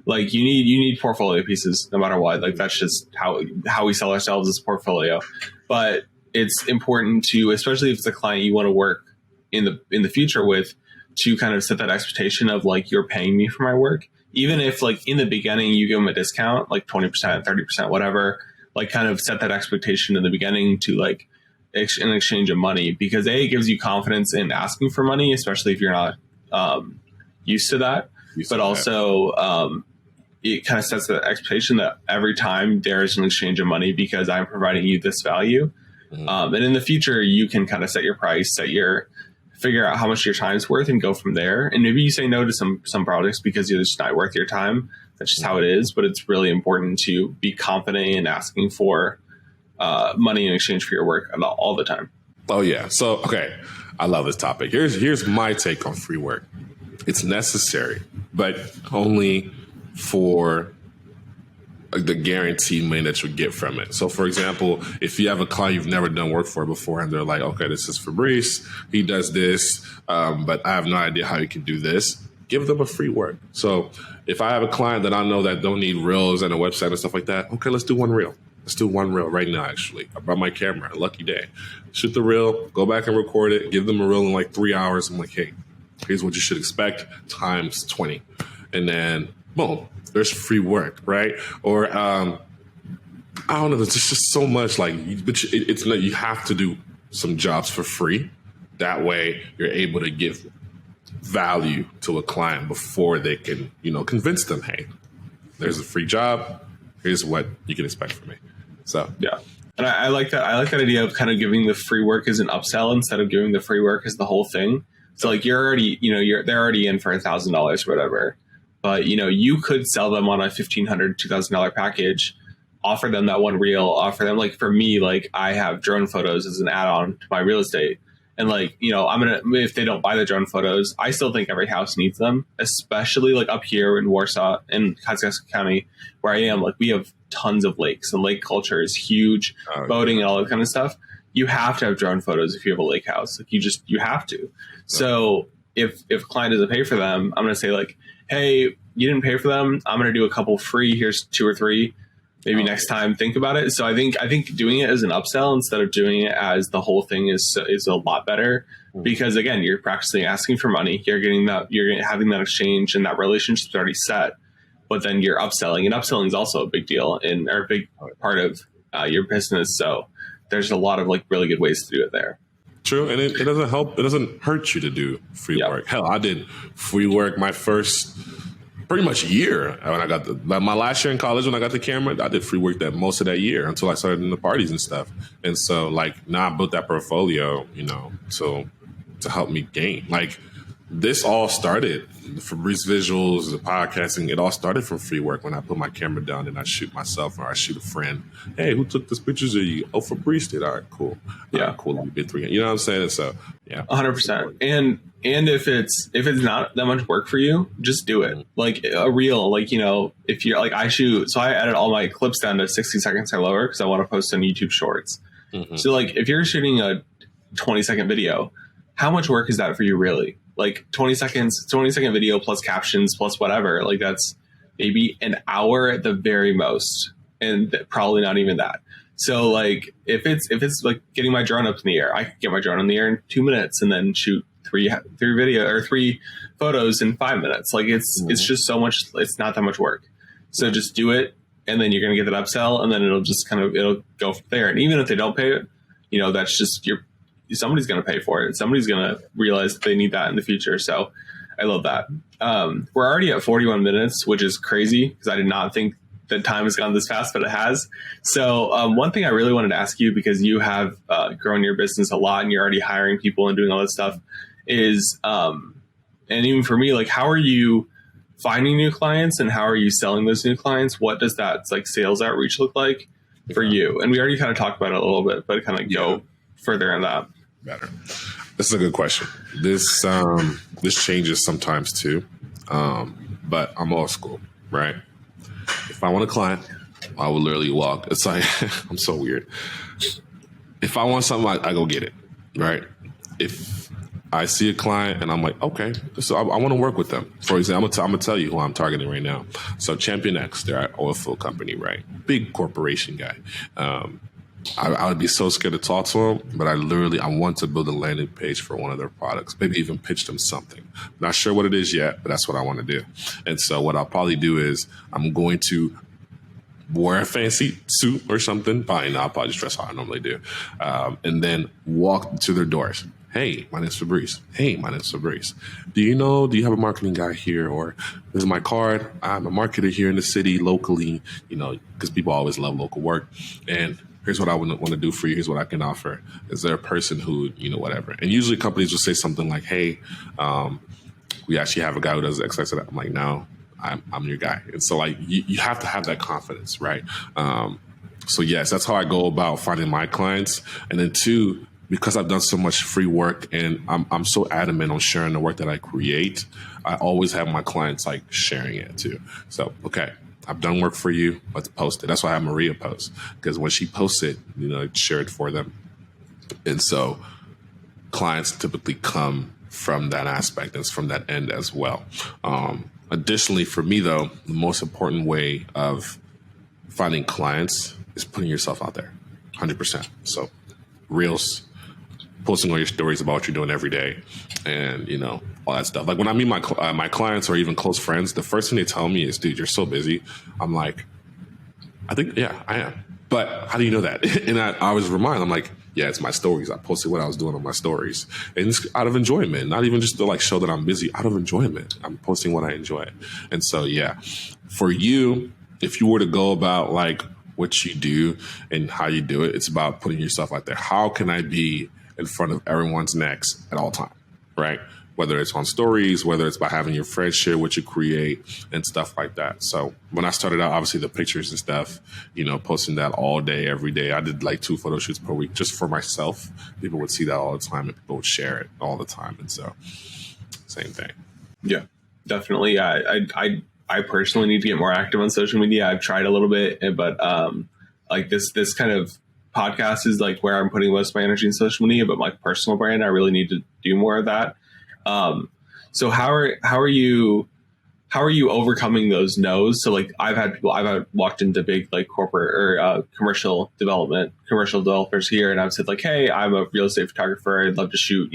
you need portfolio pieces no matter what. That's just how we sell ourselves as a portfolio. But it's important to, especially if it's a client you want to work in the future with, to kind of set that expectation of you're paying me for my work. Even if in the beginning you give them a discount, 20%, 30%, whatever, kind of set that expectation in the beginning to in exchange of money, because it gives you confidence in asking for money, especially if you're not used to that. But also it kind of sets the expectation that every time there is an exchange of money, because I'm providing you this value. And in the future, you can kind of set your price, figure out how much your time's worth, and go from there. And maybe you say no to some projects because it's just not worth your time. That's just how it is. But it's really important to be confident in asking for money in exchange for your work all the time. Oh yeah. So, okay. I love this topic. Here's my take on free work. It's necessary, but only for the guaranteed money that you get from it. So for example, if you have a client you've never done work for before, and they're like, okay, this is Fabrice, he does this, but I have no idea how he can do this, give them a free work. So if I have a client that I know that don't need reels and a website and stuff like that, okay, let's do one reel. Let's do one reel right now, actually. I brought my camera, lucky day. Shoot the reel, go back and record it, give them a reel in 3 hours. I'm like, hey, here's what you should expect times 20. And then, boom, there's free work, right? Or, I don't know, there's just so much but it's not, you have to do some jobs for free. That way you're able to give value to a client before they can, convince them, hey, there's a free job. Here's what you can expect from me. So yeah. And I like that. I like that idea of kind of giving the free work as an upsell instead of giving the free work as the whole thing. So like you're already, they're already in for $1,000 or whatever, but you could sell them on a $1,500, $2,000 package, offer them that one reel, offer them, like for me, like I have drone photos as an add-on to my real estate. And like, if they don't buy the drone photos, I still think every house needs them, especially like up here in Warsaw and Kosciuszko County, where I am. Like we have tons of lakes and lake culture is huge, boating and all that kind of stuff. You have to have drone photos if you have a lake house. Like you have to. So if a client doesn't pay for them, I'm going to say like, hey, you didn't pay for them. I'm going to do a couple free. Here's 2 or 3. Maybe next time, think about it. So I think doing it as an upsell instead of doing it as the whole thing is a lot better, because again, you're practically asking for money. You're having that exchange, and that relationship's already set. But then you're upselling, and upselling is also a big deal or a big part of your business. So there's a lot of like really good ways to do it there. True, and it doesn't help. It doesn't hurt you to do free work. Hell, I did free work my first pretty much year when I got my last year in college. When I got the camera, I did free work that most of that year until I started in the parties and stuff. And so like now I built that portfolio, to help me gain. Like this all started, the Fabrice Visuals, the podcasting, it all started from free work when I put my camera down and I shoot myself or I shoot a friend. Hey, who took these pictures of you? Oh, Fabrice did. All right, cool. Yeah, right, cool. We did 3. You know what I'm saying? So yeah, 100%. And if it's not that much work for you, just do it. Like a reel, like if you're like I edit all my clips down to 60 seconds or lower because I want to post on YouTube Shorts. Mm-hmm. So like if you're shooting a 20-second video, how much work is that for you really? Like 20-second video plus captions plus whatever, like that's maybe an hour at the very most, and probably not even that. So like if it's like getting my drone up in the air, I could get my drone in the air in 2 minutes and then shoot 3 photos in 5 minutes. Like it's just so much. It's not that much work. So just do it, and then you're gonna get that upsell, and then it'll go from there. And even if they don't pay it, that's just somebody's going to pay for it. Somebody's going to realize that they need that in the future. So I love that. We're already at 41 minutes, which is crazy because I did not think that time has gone this fast, but it has. So one thing I really wanted to ask you, because you have grown your business a lot and you're already hiring people and doing all this stuff, is, and even for me, like how are you finding new clients and how are you selling those new clients? What does that like sales outreach look like for you? And we already kind of talked about it a little bit, but kind of go further on that. Better. This is a good question. This changes sometimes too, but I'm old school, right? If I want a client, I will literally walk. It's like I'm so weird. If I want something, I go get it, right? If I see a client and I'm like, okay, so I want to work with them. For example, I'm gonna tell you who I'm targeting right now. So Champion X, they're an oil field company, right? Big corporation guy. I would be so scared to talk to them, but I want to build a landing page for one of their products, maybe even pitch them something. Not sure what it is yet, but that's what I want to do. And so what I'll probably do is I'm going to wear a fancy suit or something. I'll probably just dress how I normally do. And then walk to their doors. Hey, my name's Fabrice. Hey, my name's Fabrice. Do you have a marketing guy here? Or this is my card. I'm a marketer here in the city locally, because people always love local work. And here's what I want to do for you. Here's what I can offer. Is there a person who, whatever? And usually companies will say something like, hey, we actually have a guy who does X, Y, Z. I'm like, no, I'm your guy. And so like, you have to have that confidence, right? So yes, that's how I go about finding my clients. And then 2, because I've done so much free work and I'm so adamant on sharing the work that I create, I always have my clients like sharing it too. So, okay, I've done work for you. Let's post it. That's why I have Maria post, because when she posts it, share it for them. And so clients typically come from that aspect and from that end as well. Additionally, for me, though, the most important way of finding clients is putting yourself out there 100%. So reels, posting all your stories about what you're doing every day and, all that stuff. Like when I meet my clients or even close friends, the first thing they tell me is, dude, you're so busy. I'm like, I think, yeah, I am. But how do you know that? And I always remind them, like, Yeah, it's my stories. I posted what I was doing on my stories, and it's out of enjoyment, not even just to like show that I'm busy. Out of enjoyment, I'm posting what I enjoy. And so, yeah, for you, if you were to go about like what you do and how you do it, it's about putting yourself out there. How can I be in front of everyone's necks at all time, right? Whether it's on stories, whether it's by having your friends share what you create and stuff like that. So when I started out, obviously the pictures and stuff, posting that all day, every day. I did like 2 photo shoots per week just for myself. People would see that all the time and people would share it all the time. And so same thing. Yeah, definitely. I personally need to get more active on social media. I've tried a little bit, but like this kind of podcast is like where I'm putting most of my energy in social media, but my personal brand, I really need to do more of that. So how are you overcoming those no's? So like I've walked into big like corporate or commercial developers here, and I've said like, hey, I'm a real estate photographer. I'd love to shoot,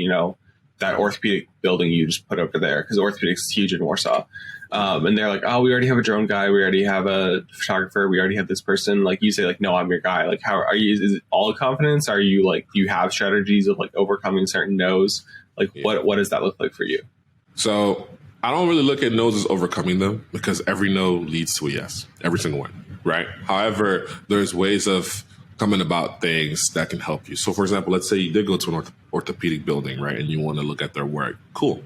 that orthopedic building you just put over there, because orthopedics is huge in Warsaw. And they're like, oh, we already have a drone guy. We already have a photographer. We already have this person. Like you say, like, no, I'm your guy. Like, how are you? Is it all confidence? Are you like, do you have strategies of like overcoming certain no's? Like, what does that look like for you? So I don't really look at no's as overcoming them, because every no leads to a yes, every single one, right? However, there's ways of coming about things that can help you. So for example, let's say you did go to an orthopedic building, right? And you want to look at their work. Cool.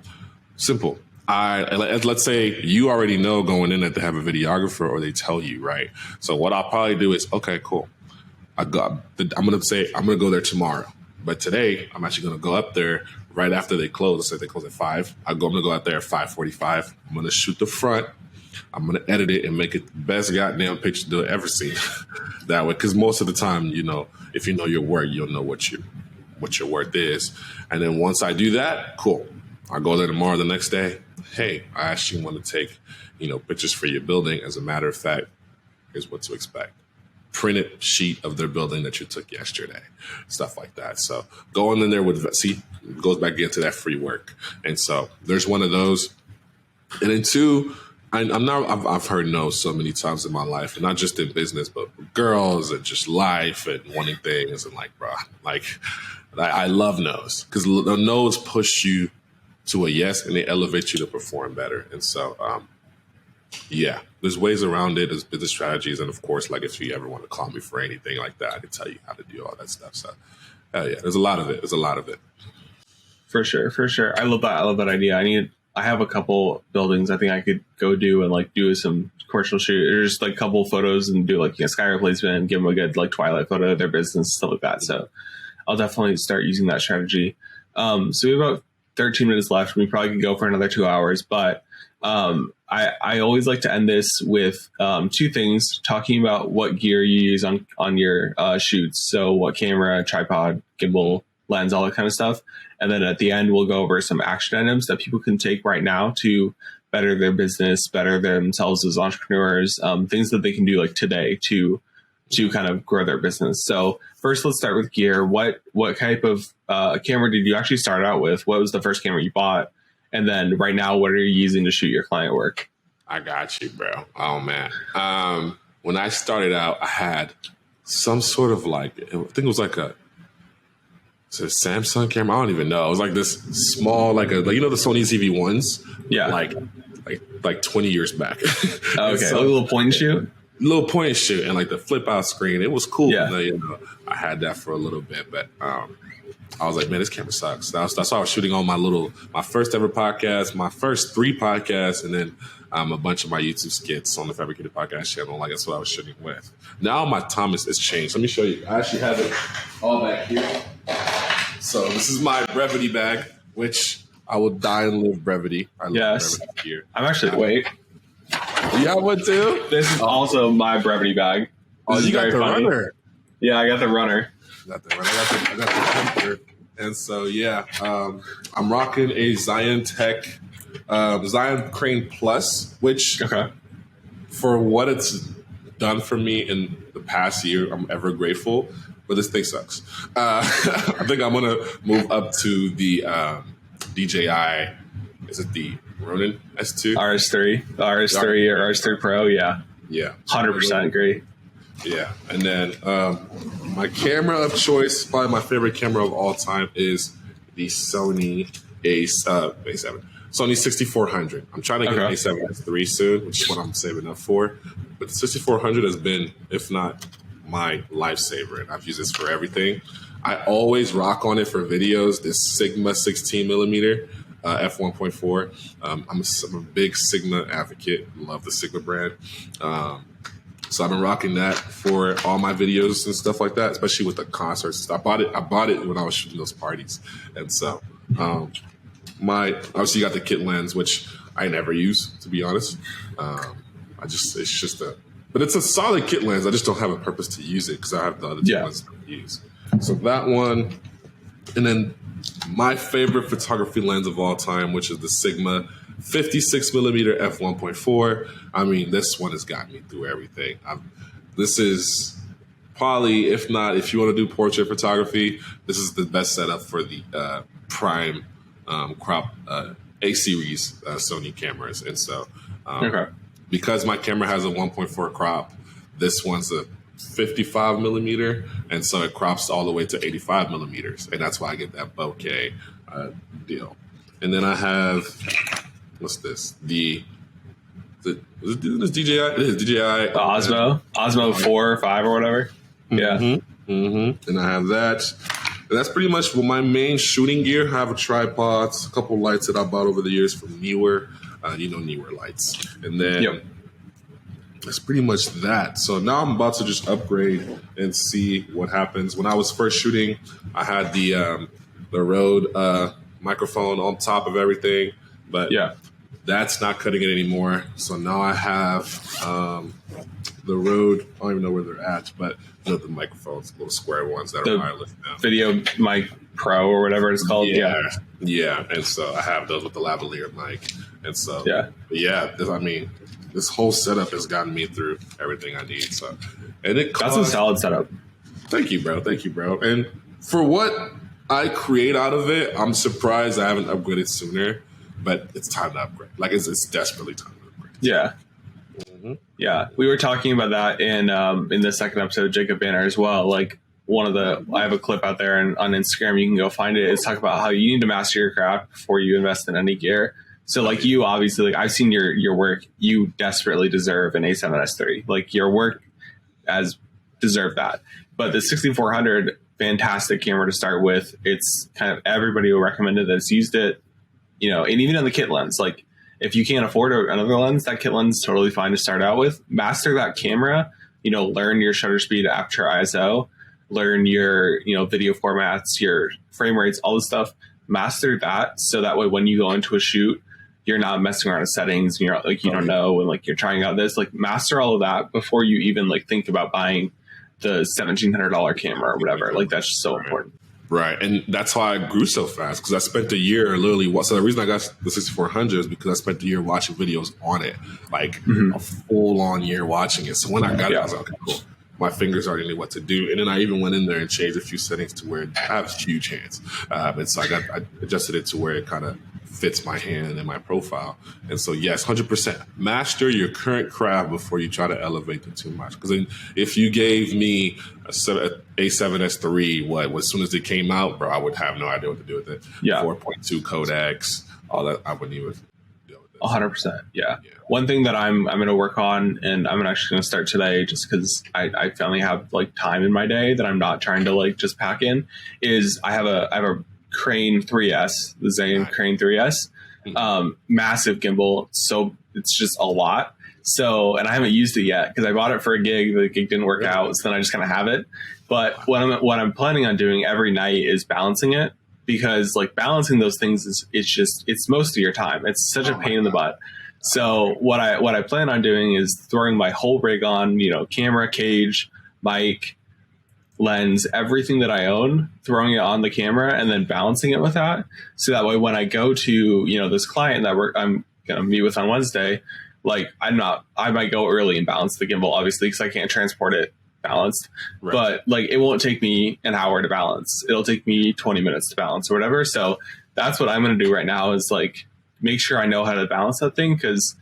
Simple. Let's say you already know going in that they have a videographer, or they tell you, right? So what I'll probably do is, okay, cool. I'm going to go there tomorrow. But today I'm actually going to go up there right after they close. Let's say they close at 5. I'm going to go out there at 5:45. I'm going to shoot the front. I'm going to edit it and make it the best goddamn picture you'll ever see. That way, because most of the time, if you know your work, you'll know what your worth is. And then once I do that, cool. I'll go there tomorrow, the next day. Hey, I actually want to take, pictures for your building. As a matter of fact, here's what to expect. Printed sheet of their building that you took yesterday, stuff like that. So going in there goes back into that free work. And so there's one of those. And then 2, I've heard no so many times in my life, and not just in business, but girls and just life and wanting things. And like, bro, like I love no's, because the no's push you to a yes, and they elevate you to perform better. And so, yeah, there's ways around it. There's business strategies. And of course, like if you ever want to call me for anything like that, I can tell you how to do all that stuff. So yeah, there's a lot of it. For sure. I love that idea. I have a couple buildings I think I could go do and like do some commercial shoot, or just like a couple photos and do like sky replacement and give them a good like twilight photo of their business, stuff like that. So I'll definitely start using that strategy. So we have about 13 minutes left. We probably could go for another 2 hours, but I always like to end this with 2 things: talking about what gear you use on your shoots. So what camera, tripod, gimbal, lens, all that kind of stuff. And then at the end, we'll go over some action items that people can take right now to better their business, better themselves as entrepreneurs, things that they can do like today to kind of grow their business. So first, let's start with gear. What type of camera did you actually start out with? What was the first camera you bought? And then right now, what are you using to shoot your client work? I got you, bro. Oh, man. When I started out, I had some sort of like, I think it was like a Samsung camera. I don't even know. It was like this small, like the Sony ZV-1s? Yeah. Like 20 years back. Okay. So, a little point and shoot? Little point and shoot, and like the flip out screen. It was cool. Yeah. I had that for a little bit, but I was like, man, this camera sucks. That's why I was shooting on my first ever podcast, my first 3 podcasts, and then a bunch of my YouTube skits on the Fabricated Podcast channel. Like, that's what I was shooting with. Now my time has changed. Let me show you. I actually have it all back here. So this is my brevity bag, which I will die and live brevity. I love brevity here. I'm actually, wait. You have one too? This is also my brevity bag. You got the runner. Yeah, I got the runner. I got the comfort. And so, yeah, I'm rocking a Zion Tech Zion Crane Plus, which for what it's done for me in the past year, I'm ever grateful. But this thing sucks. I think I'm going to move up to the DJI. Is it the Ronin S2? RS3 or RS3 Pro, yeah. Yeah. 100% agree. Yeah, and then my camera of choice, probably my favorite camera of all time, is the Sony A7, Sony 6400. I'm trying to get an A7S III soon, which is what I'm saving up for. But the 6400 has been, if not my lifesaver, and I've used this for everything. I always rock on it for videos. This Sigma 16 millimeter f1.4. I'm a big Sigma advocate. Love the Sigma brand. So I've been rocking that for all my videos and stuff like that, especially with the concerts. I bought it when I was shooting those parties. And so obviously you got the kit lens, which I never use, to be honest. But it's a solid kit lens. I just don't have a purpose to use it because I have the other two lenses to use. So that one, and then my favorite photography lens of all time, which is the Sigma 56 millimeter f1.4. I mean, this one has gotten me through everything. This is probably, if not, if you want to do portrait photography, this is the best setup for the prime crop A series Sony cameras. And so, because my camera has a 1.4 crop, this one's a 55 millimeter, and so it crops all the way to 85 millimeters, and that's why I get that bokeh deal. And then I have, what's this? This DJI? It is DJI. The Osmo 4 or 5 or whatever. Yeah. And I have that. And that's pretty much my main shooting gear. I have a tripod, a couple lights that I bought over the years from Neewer. Neewer lights. And then that's pretty much that. So now I'm about to just upgrade and see what happens. When I was first shooting, I had the Rode microphone on top of everything, but that's not cutting it anymore. So now I have the Rode. I don't even know where they're at, but the microphones, little square ones that are wireless now. Video Mic Pro or whatever it's called. Yeah. And so I have those with the lavalier mic. And so, I mean, this whole setup has gotten me through everything I need. So, and that's a solid setup. Thank you, bro. And for what I create out of it, I'm surprised I haven't upgraded sooner. But it's time to upgrade. Like it's desperately time to upgrade. Yeah. Yeah, we were talking about that in the second episode of Jacob Banner as well. Like I have a clip out there on Instagram. You can go find it. It's talk about how you need to master your craft before you invest in any gear. So like you obviously, like I've seen your work. You desperately deserve an A7S III. Like your work has deserved that. But the 6400, fantastic camera to start with. It's kind of everybody will recommend it that's used it. And even on the kit lens, like if you can't afford another lens, that kit lens is totally fine to start out with. Master that camera, learn your shutter speed, aperture, ISO, learn your, video formats, your frame rates, all this stuff. Master that so that way when you go into a shoot, you're not messing around with settings and you're like, you don't know, and like you're trying out this, like master all of that before you even like think about buying the $1,700 camera or whatever. Like that's just so important. Right. And that's why I grew so fast, because I spent a year literally. So the reason I got the 6400 is because I spent a year watching videos on it, like a full on year watching it. So when I got it, I was like, okay, cool. My fingers already knew what to do. And then I even went in there and changed a few settings to where I have huge hands. And so I adjusted it to where it kind of fits my hand and my profile. And so, yes, 100%. Master your current craft before you try to elevate it too much. Because if you gave me a A7S III, as soon as it came out, bro, I would have no idea what to do with it. 4.2 codecs, all that, I wouldn't even deal with it. 100%. Yeah. One thing that I'm going to work on, and I'm actually going to start today just because I finally have like time in my day that I'm not trying to like just pack in, is I have a Crane 3S, the Zane Crane 3S, massive gimbal. So it's just a lot. So, and I haven't used it yet because I bought it for a gig. The gig didn't work out. So then I just kind of have it. But what I'm planning on doing every night is balancing it, because like balancing those things it's most of your time. It's such a pain in the butt. So what I plan on doing is throwing my whole rig on, camera, cage, mic, lens, everything that I own, throwing it on the camera and then balancing it with that. So that way, when I go to, this client that I'm going to meet with on Wednesday, like I might go early and balance the gimbal, obviously, because I can't transport it balanced, but like, it won't take me an hour to balance. It'll take me 20 minutes to balance or whatever. So that's what I'm going to do right now is like, make sure I know how to balance that thing, because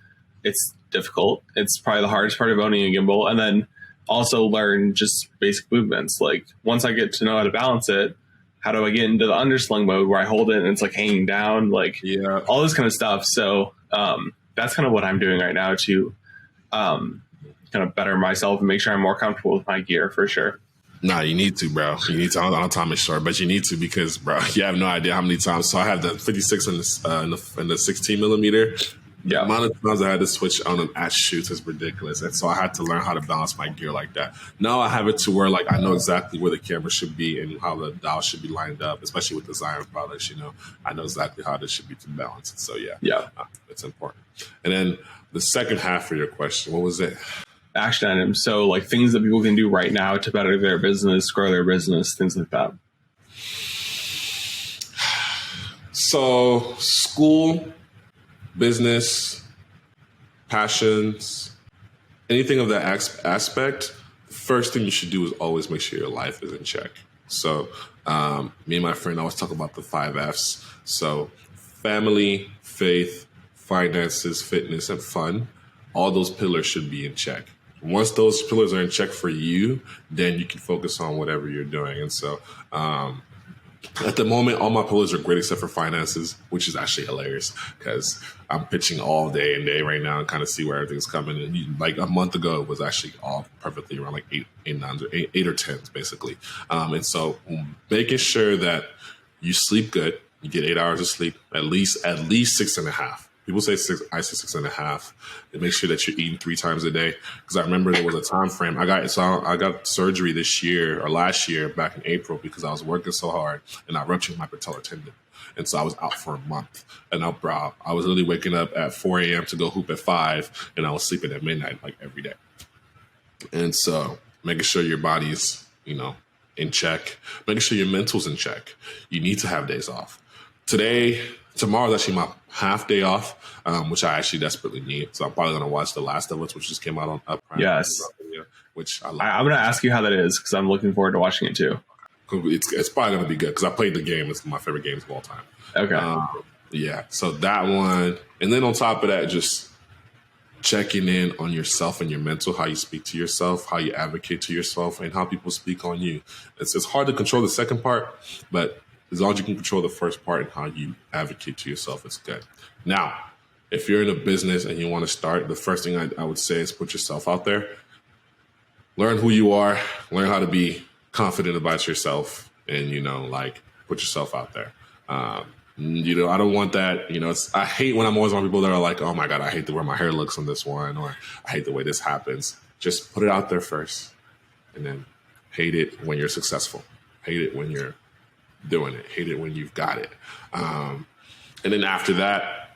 it's difficult. It's probably the hardest part of owning a gimbal. And then also learn just basic movements. Like once I get to know how to balance it, how do I get into the undersling mode where I hold it and it's like hanging down, like all this kind of stuff. So that's kind of what I'm doing right now to kind of better myself and make sure I'm more comfortable with my gear for sure. Nah, you need to, bro. You need to. I don't know time is short, but you need to because, bro, you have no idea how many times. So I have the 56 and the 16 millimeter. The amount of times I had to switch on them at shoots is ridiculous. And so I had to learn how to balance my gear like that. Now I have it to where like I know exactly where the camera should be and how the dial should be lined up, especially with the Zion products, you know. I know exactly how this should be to balance it. So it's important. And then the second half of your question, what was it? Action items. So like things that people can do right now to better their business, grow their business, things like that. So school, business, passions, anything of that aspect, the first thing you should do is always make sure your life is in check. So me and my friend always talk about the 5 Fs. So family, faith, finances, fitness, and fun. All those pillars should be in check. Once those pillars are in check for you, then you can focus on whatever you're doing. And so at the moment, all my pillars are great except for finances, which is actually hilarious because I'm pitching all day and day right now and kind of see where everything's coming. And like a month ago, it was actually all perfectly around like 8 or 10s, basically. And so making sure that you sleep good, you get 8 hours of sleep, at least 6.5. People say 6, I say 6.5. And make sure that you're eating 3 times a day. Because I remember there was a time frame. I got surgery this year or last year back in April because I was working so hard and I ruptured my patellar tendon. And so I was out for a month. And I was literally waking up at 4 a.m. to go hoop at 5, and I was sleeping at midnight like every day. And so making sure your body's, in check, making sure your mental's in check. You need to have days off. Tomorrow's actually my half day off, which I actually desperately need. So I'm probably going to watch The Last of Us, which just came out on Prime. Yes. Which I love. I'm going to ask you how that is because I'm looking forward to watching it too. It's probably going to be good because I played the game. It's my favorite games of all time. Okay. So that one. And then on top of that, just checking in on yourself and your mental, how you speak to yourself, how you advocate to yourself, and how people speak on you. It's hard to control the second part, but as long as you can control the first part and how you advocate to yourself, it's good. Now, if you're in a business and you want to start, the first thing I would say is put yourself out there. Learn who you are. Learn how to be confident about yourself and, put yourself out there. I don't want that. I hate when I'm always on people that are like, oh, my God, I hate the way my hair looks on this one, or I hate the way this happens. Just put it out there first and then hate it when you're successful. Hate it when you're doing it. Hate it when you've got it. And then after that,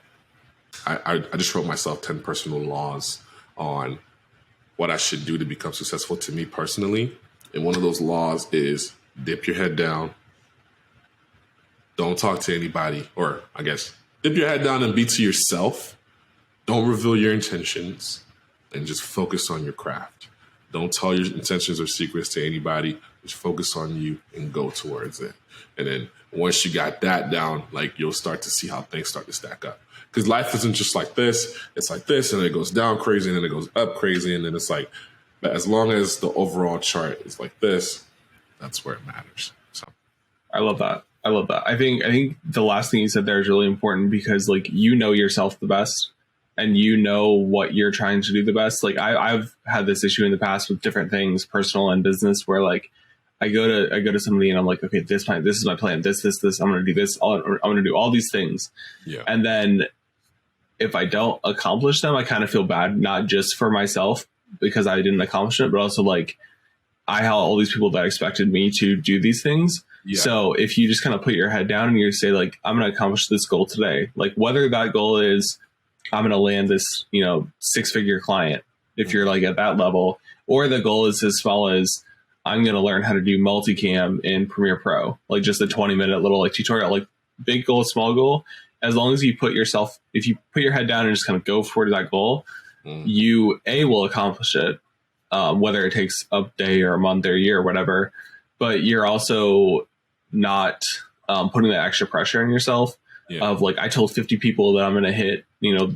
I just wrote myself 10 personal laws on what I should do to become successful to me personally. And one of those laws is dip your head down. Don't talk to anybody, or I guess dip your head down and be to yourself. Don't reveal your intentions and just focus on your craft. Don't tell your intentions or secrets to anybody. Just focus on you and go towards it. And then once you got that down, you'll start to see how things start to stack up. Because life isn't just like this. It's like this, and then it goes down crazy, and then it goes up crazy. And then it's like, but as long as the overall chart is like this, that's where it matters. So I love that. I think the last thing you said there is really important because you know yourself the best and you know what you're trying to do the best. I've had this issue in the past with different things, personal and business, where I go to somebody and I'm like, okay, this is my plan. This, I'm going to do this. I'm going to do all these things. Yeah. And then if I don't accomplish them, I kind of feel bad, not just for myself because I didn't accomplish it, but also I had all these people that expected me to do these things. Yeah. So if you just kind of put your head down and you say I'm going to accomplish this goal today, whether that goal is I'm going to land this, 6-figure client, if you're at that level, or the goal is as small as I'm going to learn how to do multicam in Premiere Pro, just a 20-minute little tutorial, big goal, small goal. As long as you if you put your head down and just kind of go toward that goal, you will accomplish it, whether it takes a day or a month or a year or whatever, but you're also not putting that extra pressure on yourself of I told 50 people that I'm going to hit,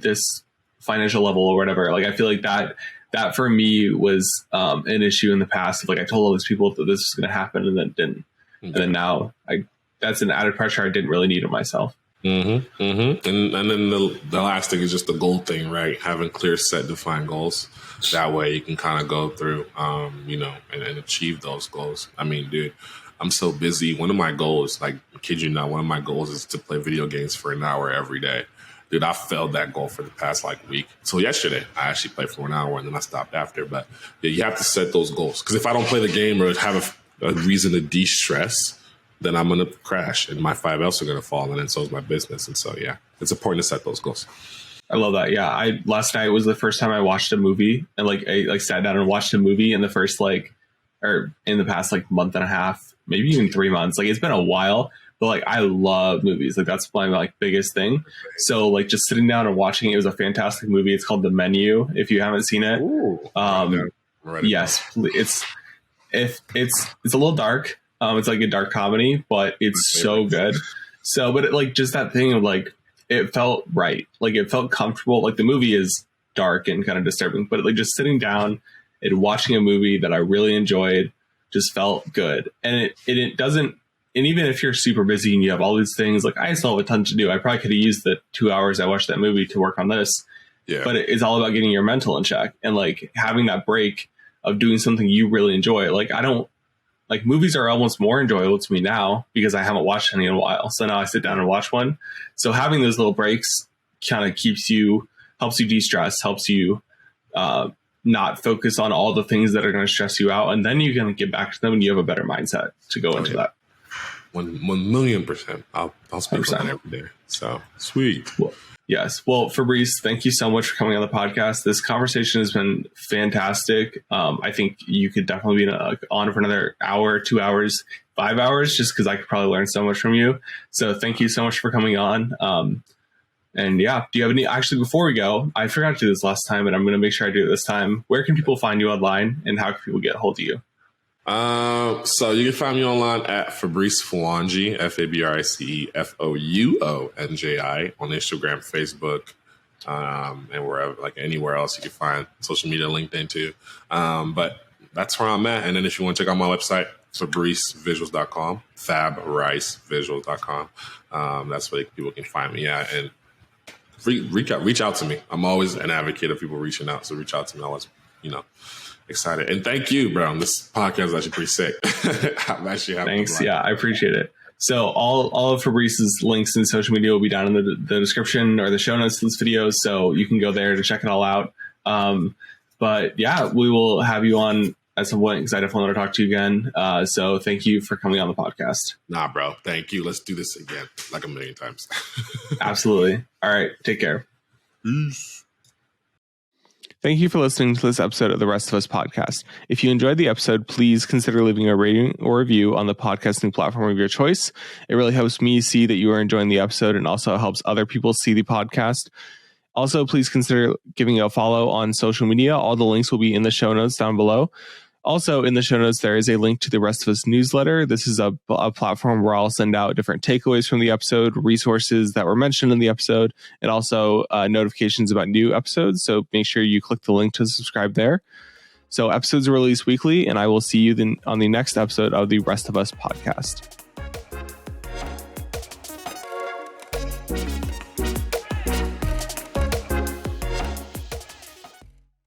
this financial level or whatever. I feel that that for me was an issue in the past. Like I told all these people that this was going to happen and then it didn't. And then now that's an added pressure I didn't really need on myself. Mm-hmm. Mm-hmm. And then the last thing is just the goal thing, right? Having clear, set, defined goals. That way you can kind of go through, and achieve those goals. I mean, dude, I'm so busy. One of my goals, like, kid you not, one of my goals is to play video games for an hour every day. Dude, I failed that goal for the past week. So yesterday, I actually played for an hour and then I stopped after. But yeah, you have to set those goals. Because if I don't play the game or have a reason to de-stress, then I'm going to crash and my 5Ls are going to fall and then so is my business. And so, yeah, it's important to set those goals. I love that. Yeah. Last night was the first time I watched a movie and I sat down and watched a movie in the first or in the past month and a half, maybe even 3 months. It's been a while. But I love movies. That's my biggest thing. So just sitting down and watching it was a fantastic movie. It's called The Menu. If you haven't seen it, yes, it's a little dark. It's a dark comedy, but it's so good. So, but just that thing of it felt right. It felt comfortable. The movie is dark and kind of disturbing, but just sitting down and watching a movie that I really enjoyed just felt good. And it doesn't. And even if you're super busy and you have all these things, I still have a ton to do. I probably could have used the 2 hours I watched that movie to work on this. Yeah. But it's all about getting your mental in check and having that break of doing something you really enjoy. I don't movies are almost more enjoyable to me now because I haven't watched any in a while. So now I sit down and watch one. So having those little breaks kind of helps you de-stress, helps you not focus on all the things that are going to stress you out. And then you can get back to them and you have a better mindset to go into that. 1,000,000%. I'll speak on that every day. So sweet. Well, yes. Well, Fabrice, thank you so much for coming on the podcast. This conversation has been fantastic. I think you could definitely be on for another hour, 2 hours, 5 hours, just because I could probably learn so much from you. So thank you so much for coming on. And yeah, do you have actually, before we go, I forgot to do this last time, and I'm going to make sure I do it this time. Where can people find you online and how can people get a hold of you? So you can find me online at Fabrice Fouonji, FabriceFouonji on Instagram, Facebook, and wherever, anywhere else you can find social media, LinkedIn too. But that's where I'm at. And then if you want to check out my website, FabriceVisuals.com, FabRiceVisuals.com. That's where people can find me at. And reach out to me. I'm always an advocate of people reaching out. So reach out to me. I was, excited. And thank you, bro. This podcast is actually pretty sick. I'm actually having Thanks. Yeah, I appreciate it. So all of Fabrice's links and social media will be down in the description or the show notes to this video. So you can go there to check it all out. But yeah, we will have you on at some point because I definitely want to talk to you again. So thank you for coming on the podcast. Nah, bro. Thank you. Let's do this again, 1,000,000 times. Absolutely. All right. Take care. Peace. Thank you for listening to this episode of the Rest of Us podcast. If you enjoyed the episode, please consider leaving a rating or review on the podcasting platform of your choice. It really helps me see that you are enjoying the episode and also helps other people see the podcast. Also, please consider giving a follow on social media. All the links will be in the show notes down below. Also, in the show notes, there is a link to the Rest of Us newsletter. This is a platform where I'll send out different takeaways from the episode, resources that were mentioned in the episode, and also notifications about new episodes. So make sure you click the link to subscribe there. So episodes are released weekly, and I will see you then on the next episode of the Rest of Us podcast.